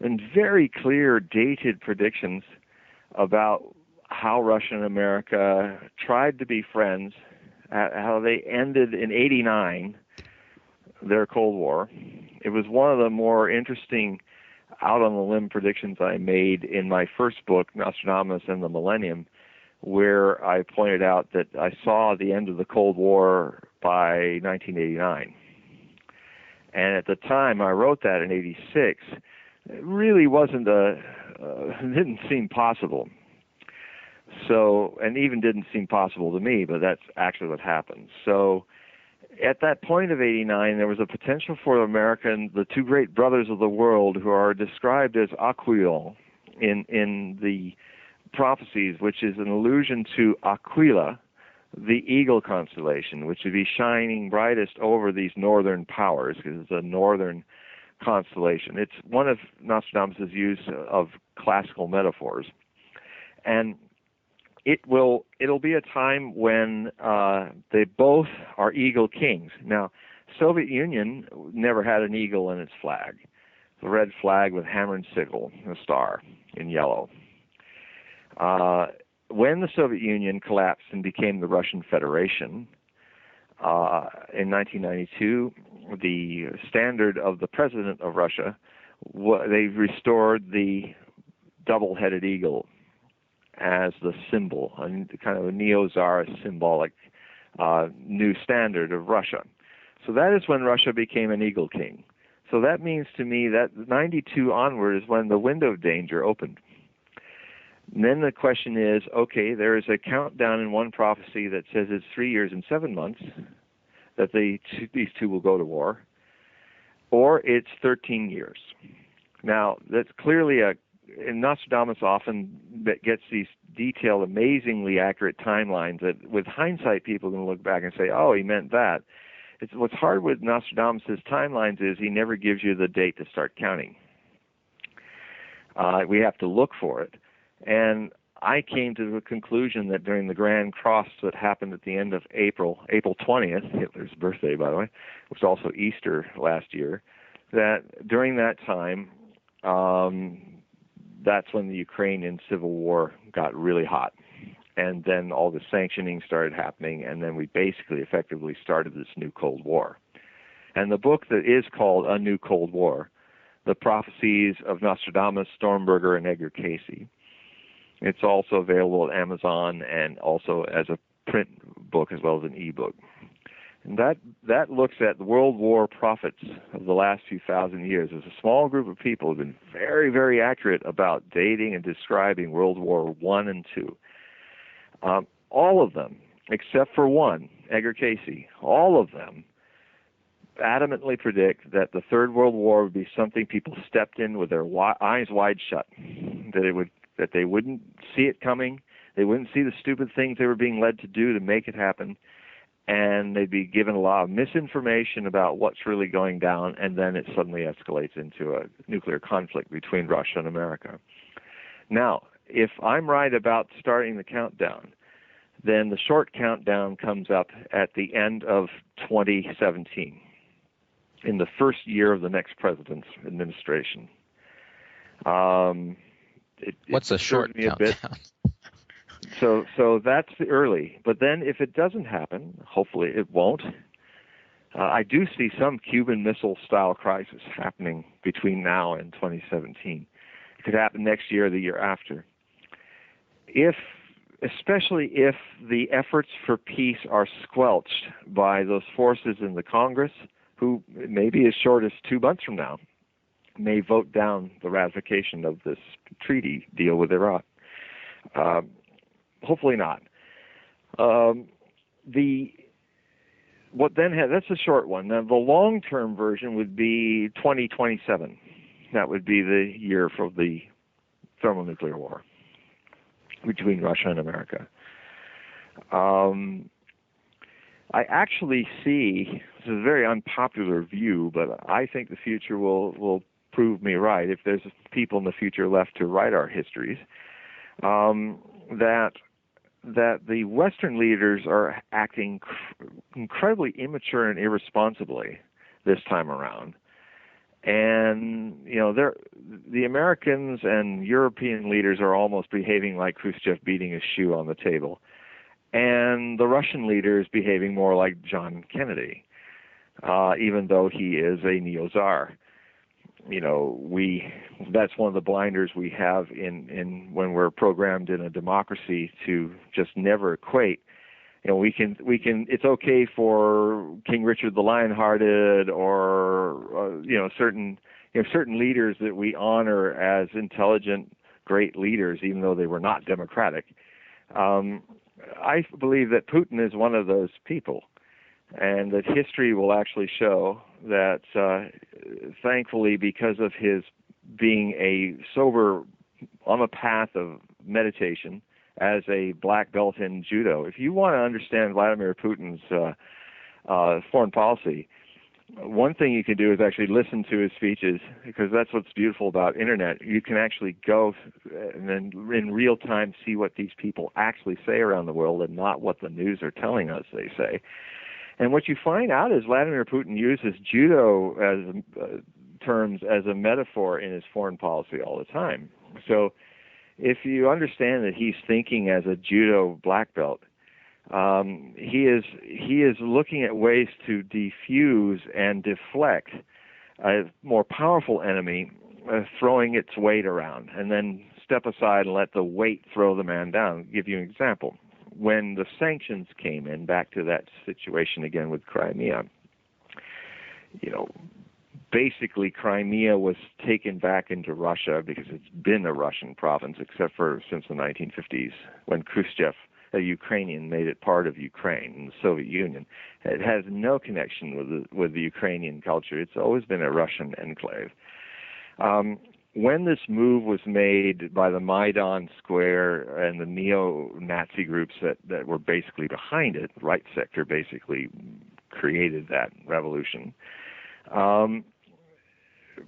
and very clear dated predictions about how Russia and America tried to be friends, how they ended in '89, their Cold War. It was one of the more interesting out on the limb predictions I made in my first book, Nostradamus and the Millennium, where I pointed out that I saw the end of the Cold War by 1989. And at the time I wrote that in '86, it really didn't seem possible. So, and even didn't seem possible to me, but that's actually what happened. So at that point of '89, there was a potential for America, the two great brothers of the world who are described as Aquilon in the prophecies, which is an allusion to Aquila, the eagle constellation, which would be shining brightest over these northern powers, because it's a northern constellation. It's one of Nostradamus' use of classical metaphors. And it'll be a time when they both are eagle kings. Now, Soviet Union never had an eagle in its flag. The red flag with hammer and sickle, a star in yellow. When the Soviet Union collapsed and became the Russian Federation in 1992, the standard of the president of Russia, they restored the double-headed eagle. as the symbol, kind of a neo-Tsarist symbolic new standard of Russia. So that is when Russia became an eagle king. So that means to me that 92 onward is when the window of danger opened. And then the question is, okay, there is a countdown in one prophecy that says it's 3 years and 7 months that these two will go to war, or it's 13 years. Now, that's clearly and Nostradamus often gets these detailed, amazingly accurate timelines that with hindsight people are going to look back and say, oh, he meant that. What's hard with Nostradamus' timelines is he never gives you the date to start counting. We have to look for it. And I came to the conclusion that during the Grand Cross that happened at the end of April 20th, Hitler's birthday, by the way, which was also Easter last year, that during that time, that's when the Ukrainian civil war got really hot. And then all the sanctioning started happening, and then we basically effectively started this new Cold War. And the book that is called A New Cold War, The Prophecies of Nostradamus, Stormberger, and Edgar Casey, it's also available at Amazon and also as a print book as well as an e-book. And that looks at the World War prophets of the last few thousand years. There's a small group of people who have been very, very accurate about dating and describing World War I and II. All of them, except for one, Edgar Casey, all of them adamantly predict that the Third World War would be something people stepped in with their eyes wide shut, that they wouldn't see it coming, they wouldn't see the stupid things they were being led to do to make it happen, and they'd be given a lot of misinformation about what's really going down, and then it suddenly escalates into a nuclear conflict between Russia and America. Now, if I'm right about starting the countdown, then the short countdown comes up at the end of 2017, in the first year of the next president's administration. What's a short countdown? So that's the early. But then if it doesn't happen, hopefully it won't, I do see some Cuban Missile-style crisis happening between now and 2017. It could happen next year or the year after. Especially if the efforts for peace are squelched by those forces in the Congress, who maybe as short as 2 months from now may vote down the ratification of this treaty deal with Iraq. Hopefully not. That's a short one. Now, the long-term version would be 2027. That would be the year for the thermonuclear war between Russia and America. I actually see, this is a very unpopular view, but I think the future will prove me right, if there's people in the future left to write our histories, that the Western leaders are acting incredibly immature and irresponsibly this time around. And, the Americans and European leaders are almost behaving like Khrushchev beating his shoe on the table. And the Russian leader is behaving more like John Kennedy, even though he is a neo-Tsar. That's one of the blinders we have in when we're programmed in a democracy to just never equate. We can. It's okay for King Richard the Lionhearted or certain leaders that we honor as intelligent, great leaders, even though they were not democratic. I believe that Putin is one of those people, and that history will actually show that, thankfully, because of his being a sober, on a path of meditation, as a black belt in judo. If you want to understand Vladimir Putin's foreign policy, one thing you can do is actually listen to his speeches, because that's what's beautiful about internet. You can actually go and then in real time see what these people actually say around the world and not what the news are telling us they say. And what you find out is Vladimir Putin uses judo as terms as a metaphor in his foreign policy all the time. So if you understand that he's thinking as a judo black belt, he is looking at ways to defuse and deflect a more powerful enemy, throwing its weight around and then step aside and let the weight throw the man down. I'll give you an example. When the sanctions came in, back to that situation again with Crimea, basically Crimea was taken back into Russia because it's been a Russian province, except for since the 1950s when Khrushchev, a Ukrainian, made it part of Ukraine and the Soviet Union. It has no connection with the Ukrainian culture. It's always been a Russian enclave. When this move was made by the Maidan Square and the neo-Nazi groups that were basically behind it, the right sector basically created that revolution,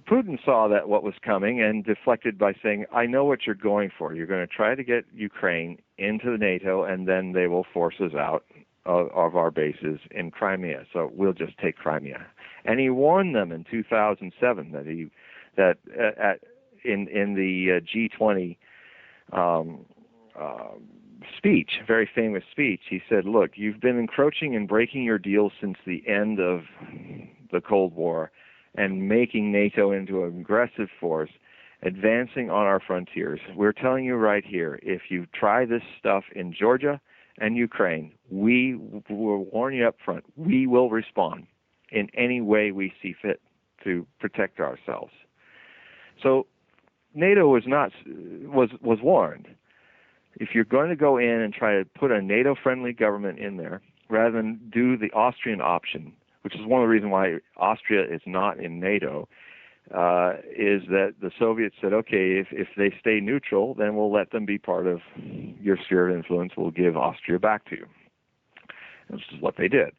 Putin saw that what was coming and deflected by saying, I know what you're going for. You're going to try to get Ukraine into the NATO, and then they will force us out of our bases in Crimea. So we'll just take Crimea. And he warned them in 2007 in the G20 speech, very famous speech, he said, look, you've been encroaching and breaking your deals since the end of the Cold War and making NATO into an aggressive force, advancing on our frontiers. We're telling you right here, if you try this stuff in Georgia and Ukraine, we will warn you up front, we will respond in any way we see fit to protect ourselves. So NATO was warned. If you're going to go in and try to put a NATO-friendly government in there, rather than do the Austrian option, which is one of the reasons why Austria is not in NATO, is that the Soviets said, okay, if they stay neutral, then we'll let them be part of your sphere of influence. We'll give Austria back to you. This is what they did.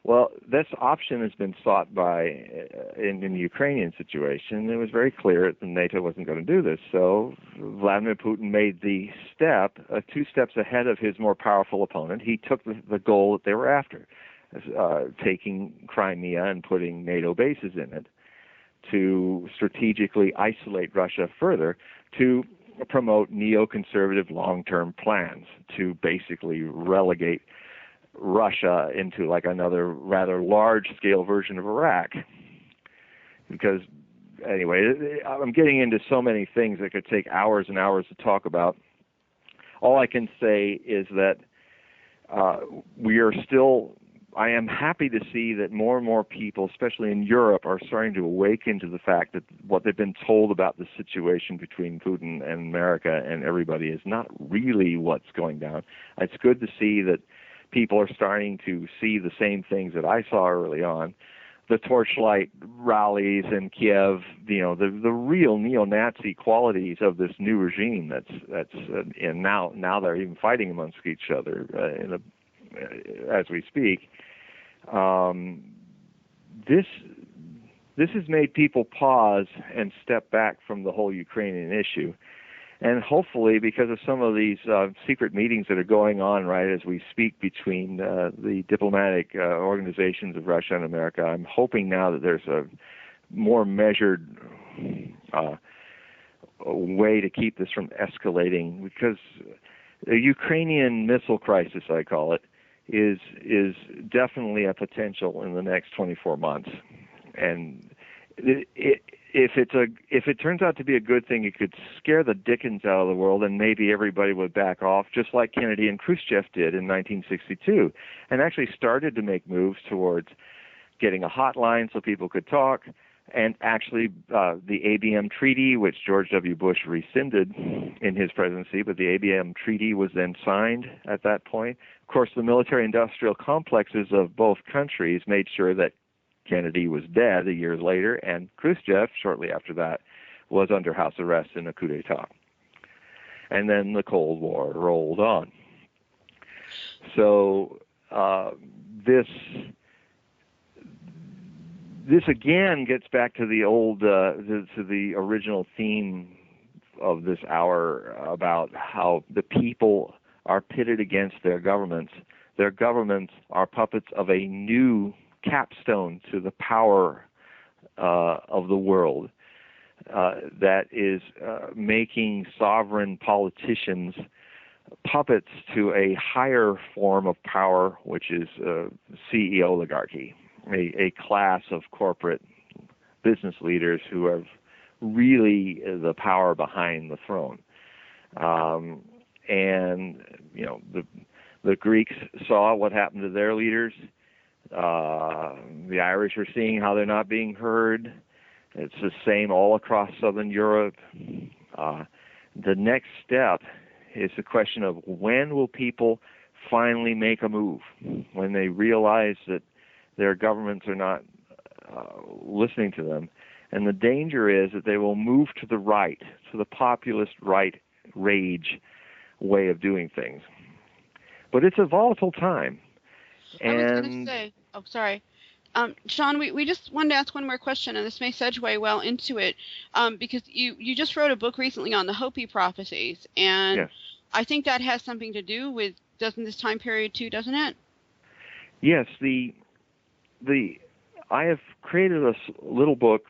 Well, this option has been sought by, in the Ukrainian situation. It was very clear that NATO wasn't going to do this. So Vladimir Putin made the step, 2 steps ahead of his more powerful opponent. He took the goal that they were after, taking Crimea and putting NATO bases in it to strategically isolate Russia further, to promote neoconservative long-term plans to basically relegate Russia into like another rather large-scale version of Iraq. Because, anyway, I'm getting into so many things that could take hours and hours to talk about. All I can say is that I am happy to see that more and more people, especially in Europe, are starting to awaken to the fact that what they've been told about the situation between Putin and America and everybody is not really what's going down. It's good to see that people are starting to see the same things that I saw early on. The torchlight rallies in Kiev, the real neo-Nazi qualities of this new regime and now they're even fighting amongst each other as we speak. This has made people pause and step back from the whole Ukrainian issue. And hopefully, because of some of these secret meetings that are going on right as we speak between the diplomatic organizations of Russia and America, I'm hoping now that there's a more measured way to keep this from escalating, because the Ukrainian missile crisis, I call it, is definitely a potential in the next 24 months. And if it turns out to be a good thing, it could scare the dickens out of the world, and maybe everybody would back off, just like Kennedy and Khrushchev did in 1962, and actually started to make moves towards getting a hotline so people could talk. And actually, the ABM Treaty, which George W. Bush rescinded in his presidency, but the ABM Treaty was then signed at that point. Of course, the military-industrial complexes of both countries made sure that Kennedy was dead a year later, and Khrushchev, shortly after that, was under house arrest in a coup d'etat. And then the Cold War rolled on. So this again gets back to the old, to the original theme of this hour about how the people are pitted against their governments. Their governments are puppets of a new capstone to the power of the world that is making sovereign politicians puppets to a higher form of power, which is CEO oligarchy, a class of corporate business leaders who have really the power behind the throne. And the Greeks saw what happened to their leaders. The Irish are seeing how they're not being heard. It's the same all across Southern Europe. The next step is the question of when will people finally make a move, when they realize that their governments are not listening to them. And the danger is that they will move to the right, to the populist right rage way of doing things. But it's a volatile time. I was going to say, sorry. Sean, we just wanted to ask one more question, and this may segue well into it, because you just wrote a book recently on the Hopi prophecies, and yes. I think that has something to do with this time period too, doesn't it? Yes. I have created a little book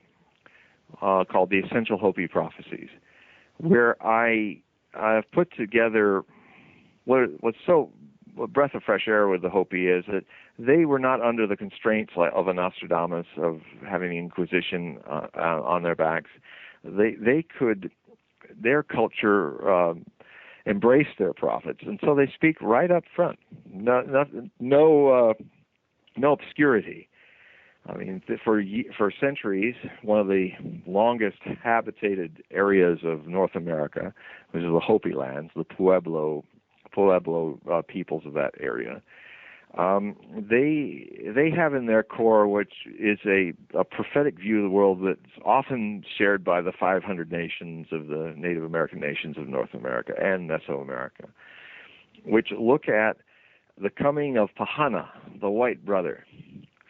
called The Essential Hopi Prophecies, where I have put together a breath of fresh air with the Hopi is that they were not under the constraints of a Nostradamus of having the Inquisition on their backs. Their culture embraced their prophets, and so they speak right up front. No obscurity. I mean, for centuries, one of the longest habitated areas of North America, which is the Hopi lands, the Pueblo peoples of that area. They have in their core, which is a prophetic view of the world that's often shared by the 500 nations of the Native American nations of North America and Mesoamerica, which look at the coming of Pahana, the white brother,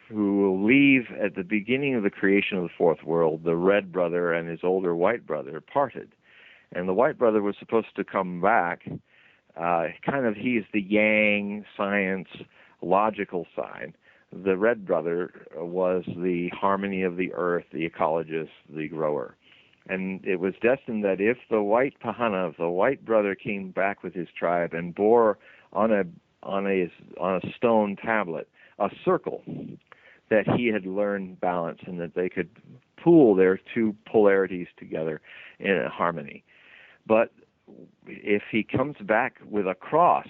who will leave at the beginning of the creation of the fourth world. The red brother and his older white brother parted, and the white brother was supposed to come back. He's the yang, science, logical side. The red brother was the harmony of the earth, the ecologist, the grower. And it was destined that if the white Pahana, if the white brother came back with his tribe and bore on a stone tablet a circle, that he had learned balance and that they could pool their two polarities together in a harmony. But if he comes back with a cross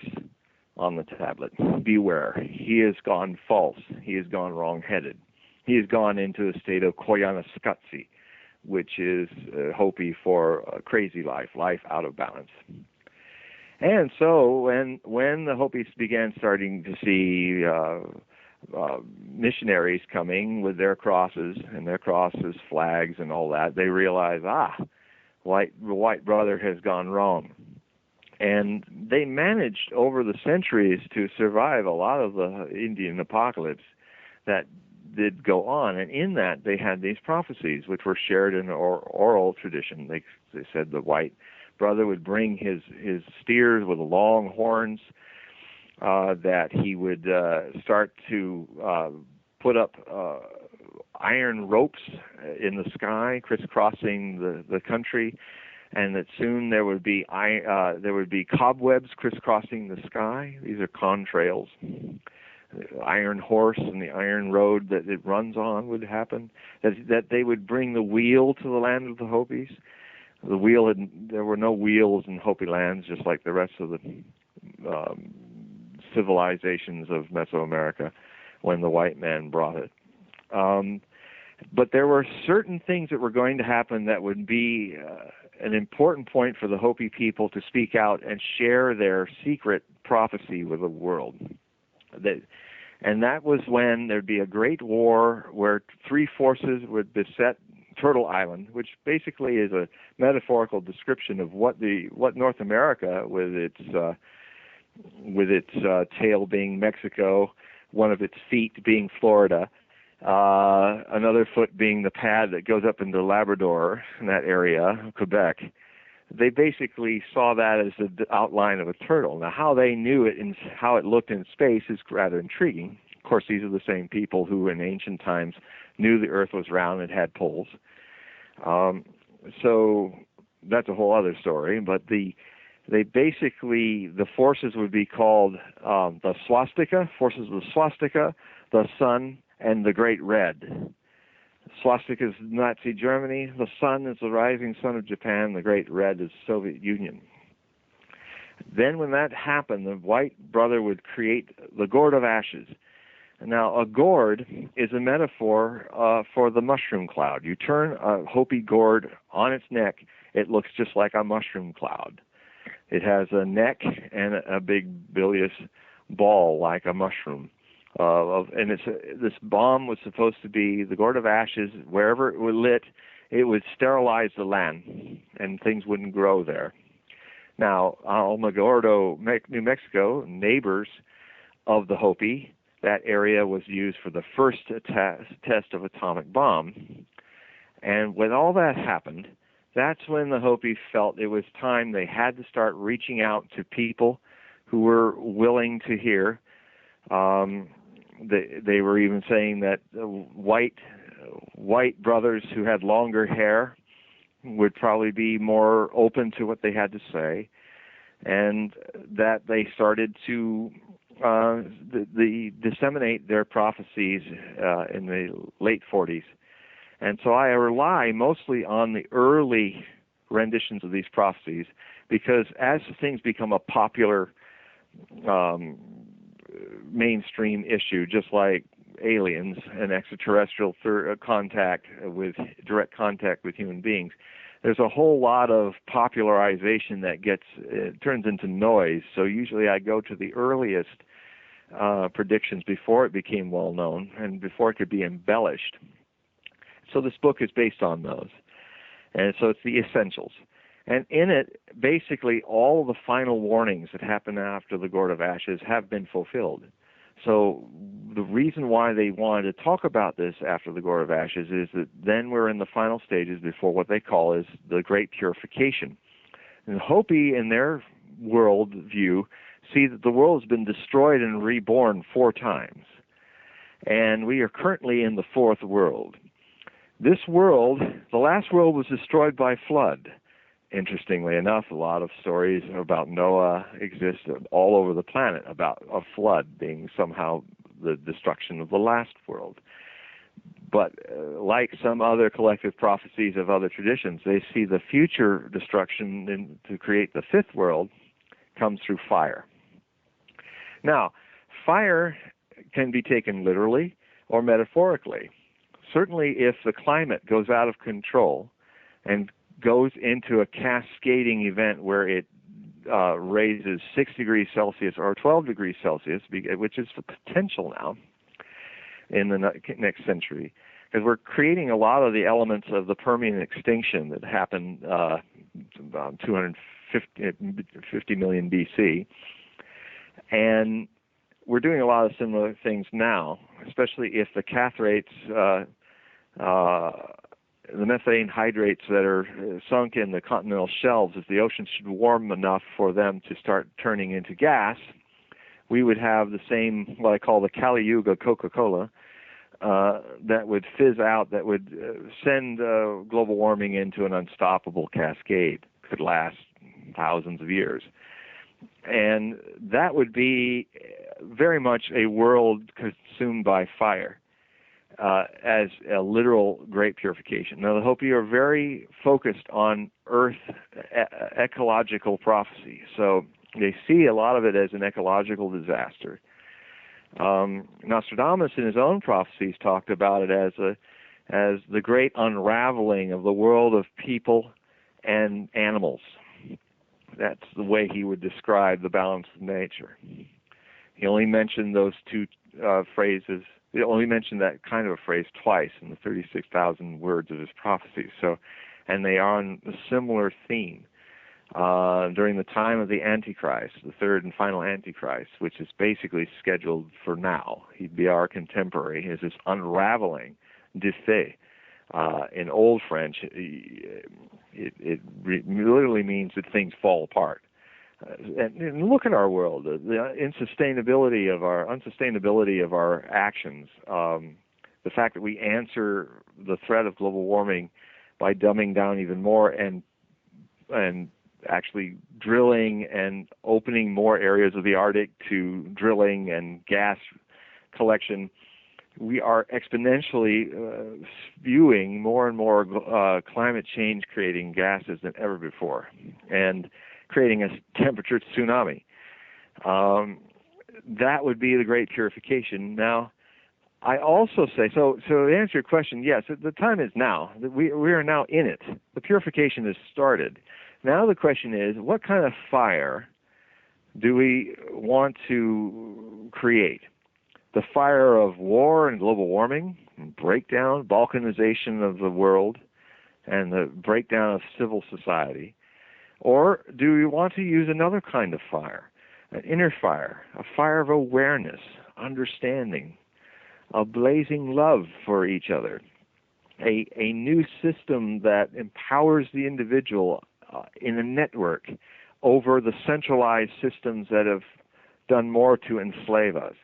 on the tablet, beware, he has gone false. He has gone wrong-headed. He has gone into a state of koyanaskatsi, which is Hopi for a crazy life out of balance. And so when the Hopis began starting to see missionaries coming with their crosses and their crosses, flags, and all that, they realized, the white brother has gone wrong. And they managed over the centuries to survive a lot of the Indian apocalypse that did go on. And in that, they had these prophecies, which were shared in oral tradition. They said the white brother would bring his steers with long horns, that he would start to put up iron ropes in the sky, crisscrossing the country, and that soon there would be cobwebs crisscrossing the sky. These are contrails. The iron horse and the iron road that it runs on would happen. That they would bring the wheel to the land of the Hopis. There were no wheels in Hopi lands, just like the rest of the civilizations of Mesoamerica when the white man brought it. But there were certain things that were going to happen that would be an important point for the Hopi people to speak out and share their secret prophecy with the world. And that was when there'd be a great war where three forces would beset Turtle Island, which basically is a metaphorical description of what North America, with its tail being Mexico, one of its feet being Florida, another foot being the pad that goes up into Labrador in that area, Quebec. They basically saw that as the outline of a turtle. Now, how they knew it and how it looked in space is rather intriguing. Of course, these are the same people who in ancient times knew the Earth was round and had poles. So that's a whole other story. But the forces would be called the swastika, forces of the swastika, the sun, and the great red. Swastika is Nazi Germany. The sun is the rising sun of Japan. The great red is Soviet Union. Then when that happened, the white brother would create the gourd of ashes. Now, a gourd is a metaphor for the mushroom cloud. You turn a Hopi gourd on its neck, it looks just like a mushroom cloud. It has a neck and a big bilious ball like a mushroom. This bomb was supposed to be the gourd of ashes. Wherever it was lit, it would sterilize the land, and things wouldn't grow there. Now, Alamogordo, New Mexico, neighbors of the Hopi, that area was used for the first test of atomic bomb. And when all that happened, that's when the Hopi felt it was time they had to start reaching out to people who were willing to hear. They were even saying that white brothers who had longer hair would probably be more open to what they had to say, and that they started to disseminate their prophecies in the late 40s. And so I rely mostly on the early renditions of these prophecies, because as things become a popular mainstream issue, just like aliens and extraterrestrial direct contact with human beings, there's a whole lot of popularization that turns into noise. So usually I go to the earliest predictions before it became well known and before it could be embellished. So this book is based on those. And so it's the essentials. And in it, basically all the final warnings that happen after the Gourd of Ashes have been fulfilled. So the reason why they wanted to talk about this after the Gourd of Ashes is that then we're in the final stages before what they call is the Great Purification. And Hopi, in their world view, see that the world has been destroyed and reborn 4 times. And we are currently in the 4th world. This world, the last world, was destroyed by flood. Interestingly enough, a lot of stories about Noah exist all over the planet about a flood being somehow the destruction of the last world. But like some other collective prophecies of other traditions, they see the future destruction to create the 5th world comes through fire. Now, fire can be taken literally or metaphorically. Certainly if the climate goes out of control and goes into a cascading event where it raises 6 degrees Celsius or 12 degrees Celsius, which is the potential now in the next century, because we're creating a lot of the elements of the Permian extinction that happened about 250 million BC. And we're doing a lot of similar things now, especially if the cathrates, the methane hydrates that are sunk in the continental shelves, if the ocean should warm enough for them to start turning into gas, we would have the same, what I call the Kali Yuga Coca-Cola, that would fizz out, that would send global warming into an unstoppable cascade. Could last thousands of years. And that would be very much a world consumed by fire. As a literal great purification. Now, the Hopi are very focused on earth ecological prophecy, so they see a lot of it as an ecological disaster. Nostradamus, in his own prophecies, talked about it as the great unraveling of the world of people and animals. That's the way he would describe the balance of nature. He only mentioned those 2 phrases. He only mentioned that kind of a phrase twice in the 36,000 words of his prophecies. So, and they are on a similar theme during the time of the Antichrist, the 3rd and final Antichrist, which is basically scheduled for now. He'd be our contemporary. Is this unraveling, défait. In Old French, it literally means that things fall apart. And look at our world, the unsustainability of our actions, the fact that we answer the threat of global warming by dumbing down even more and actually drilling and opening more areas of the Arctic to drilling and gas collection. We are exponentially spewing more and more climate change creating gases than ever before. And creating a temperature tsunami. That would be the great purification. Now, I also say, so to answer your question, yes, the time is now. We are now in it. The purification has started. Now the question is, what kind of fire do we want to create? The fire of war and global warming, breakdown, balkanization of the world, and the breakdown of civil society? Or do we want to use another kind of fire, an inner fire, a fire of awareness, understanding, a blazing love for each other, a new system that empowers the individual in a network over the centralized systems that have done more to enslave us?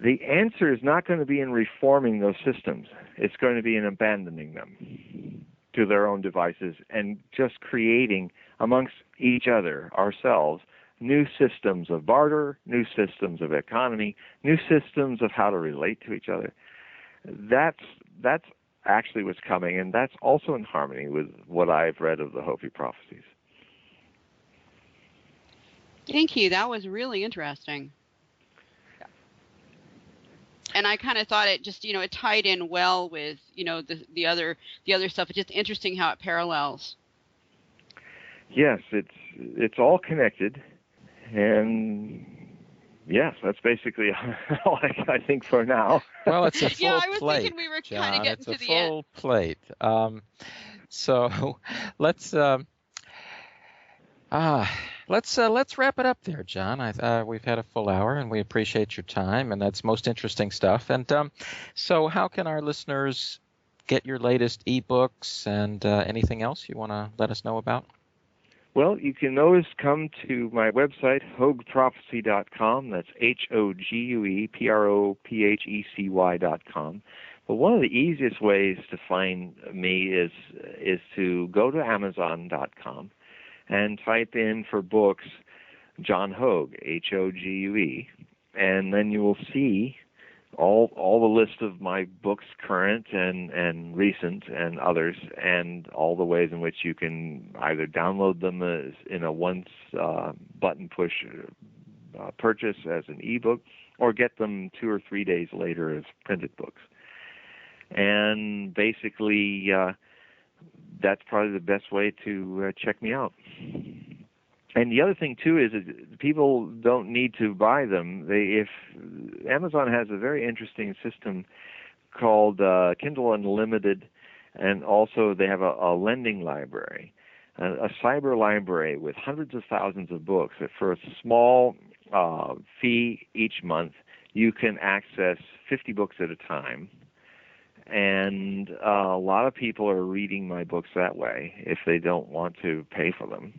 The answer is not going to be in reforming those systems. It's going to be in abandoning them to their own devices and just creating amongst each other, ourselves, new systems of barter, new systems of economy, new systems of how to relate to each other. That's actually what's coming, and that's also in harmony with what I've read of the Hopi prophecies. Thank you. That was really interesting. And I kind of thought it just, it tied in well with, the other stuff. It's just interesting how it parallels. Yes, it's all connected, and yes, that's basically all I think for now. Well, it's a full plate. Yeah, I was thinking we were kind of getting to the end. It's a full plate. So let's wrap it up there, John. We've had a full hour, and we appreciate your time, and that's most interesting stuff. And so how can our listeners get your latest ebooks and anything else you want to let us know about? Well, you can always come to my website, HogueProphecy.com. That's HogueProphecy.com. But one of the easiest ways to find me is to go to Amazon.com and type in for books John Hogue, Hogue, and then you will see all the list of my books, current and recent and others, and all the ways in which you can either download them as in a once button push purchase as an ebook, or get them 2 or 3 days later as printed books. And basically, that's probably the best way to check me out. And the other thing, too, is that people don't need to buy them. If Amazon has a very interesting system called Kindle Unlimited, and also they have a lending library, a cyber library with hundreds of thousands of books. That for a small fee each month, you can access 50 books at a time. And a lot of people are reading my books that way if they don't want to pay for them.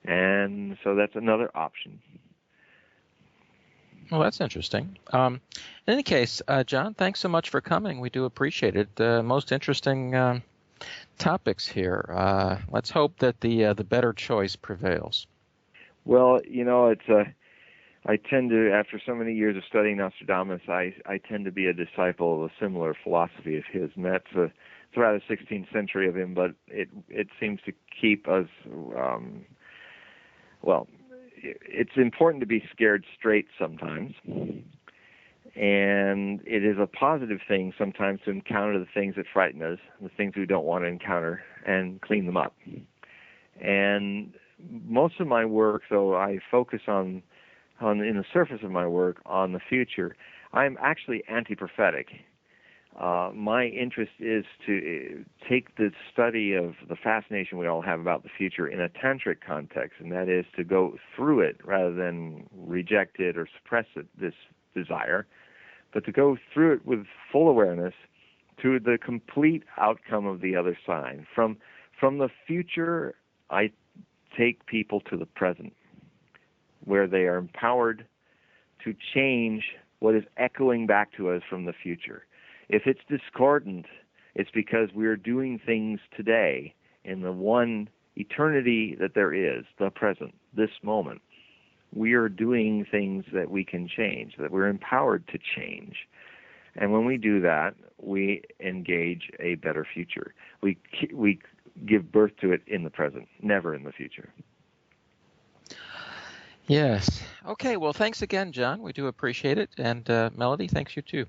And so that's another option. Well, that's interesting. In any case, John, thanks so much for coming. We do appreciate it. Most interesting topics here. Let's hope that the better choice prevails. Well, I tend to, after so many years of studying Nostradamus, I tend to be a disciple of a similar philosophy of his, and that's throughout the 16th century of him, but it seems to keep us, it's important to be scared straight sometimes, and it is a positive thing sometimes to encounter the things that frighten us, the things we don't want to encounter, and clean them up. And most of my work, though I focus in the surface of my work on the future, I'm actually anti-prophetic. My interest is to take the study of the fascination we all have about the future in a tantric context, and that is to go through it rather than reject it or suppress it, this desire, but to go through it with full awareness to the complete outcome of the other side. From the future, I take people to the present, where they are empowered to change what is echoing back to us from the future. If it's discordant, it's because we're doing things today in the one eternity that there is, the present, this moment. We are doing things that we can change, that we're empowered to change. And when we do that, we engage a better future. We give birth to it in the present, never in the future. Yes. Okay, well, thanks again, John. We do appreciate it. And Melody, thanks you too.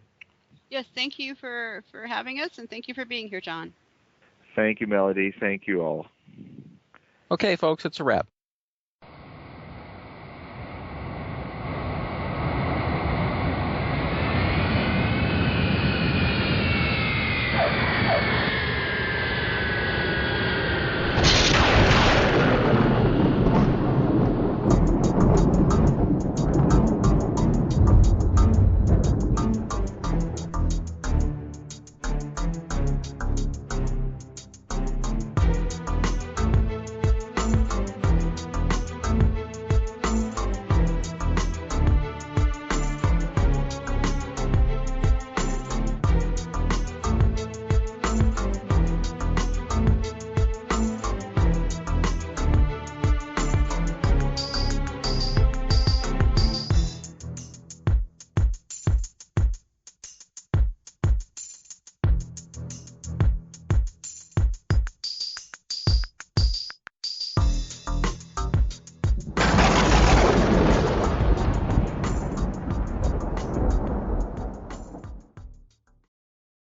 Yes, thank you for having us, and thank you for being here, John. Thank you, Melody. Thank you all. Okay, folks, it's a wrap.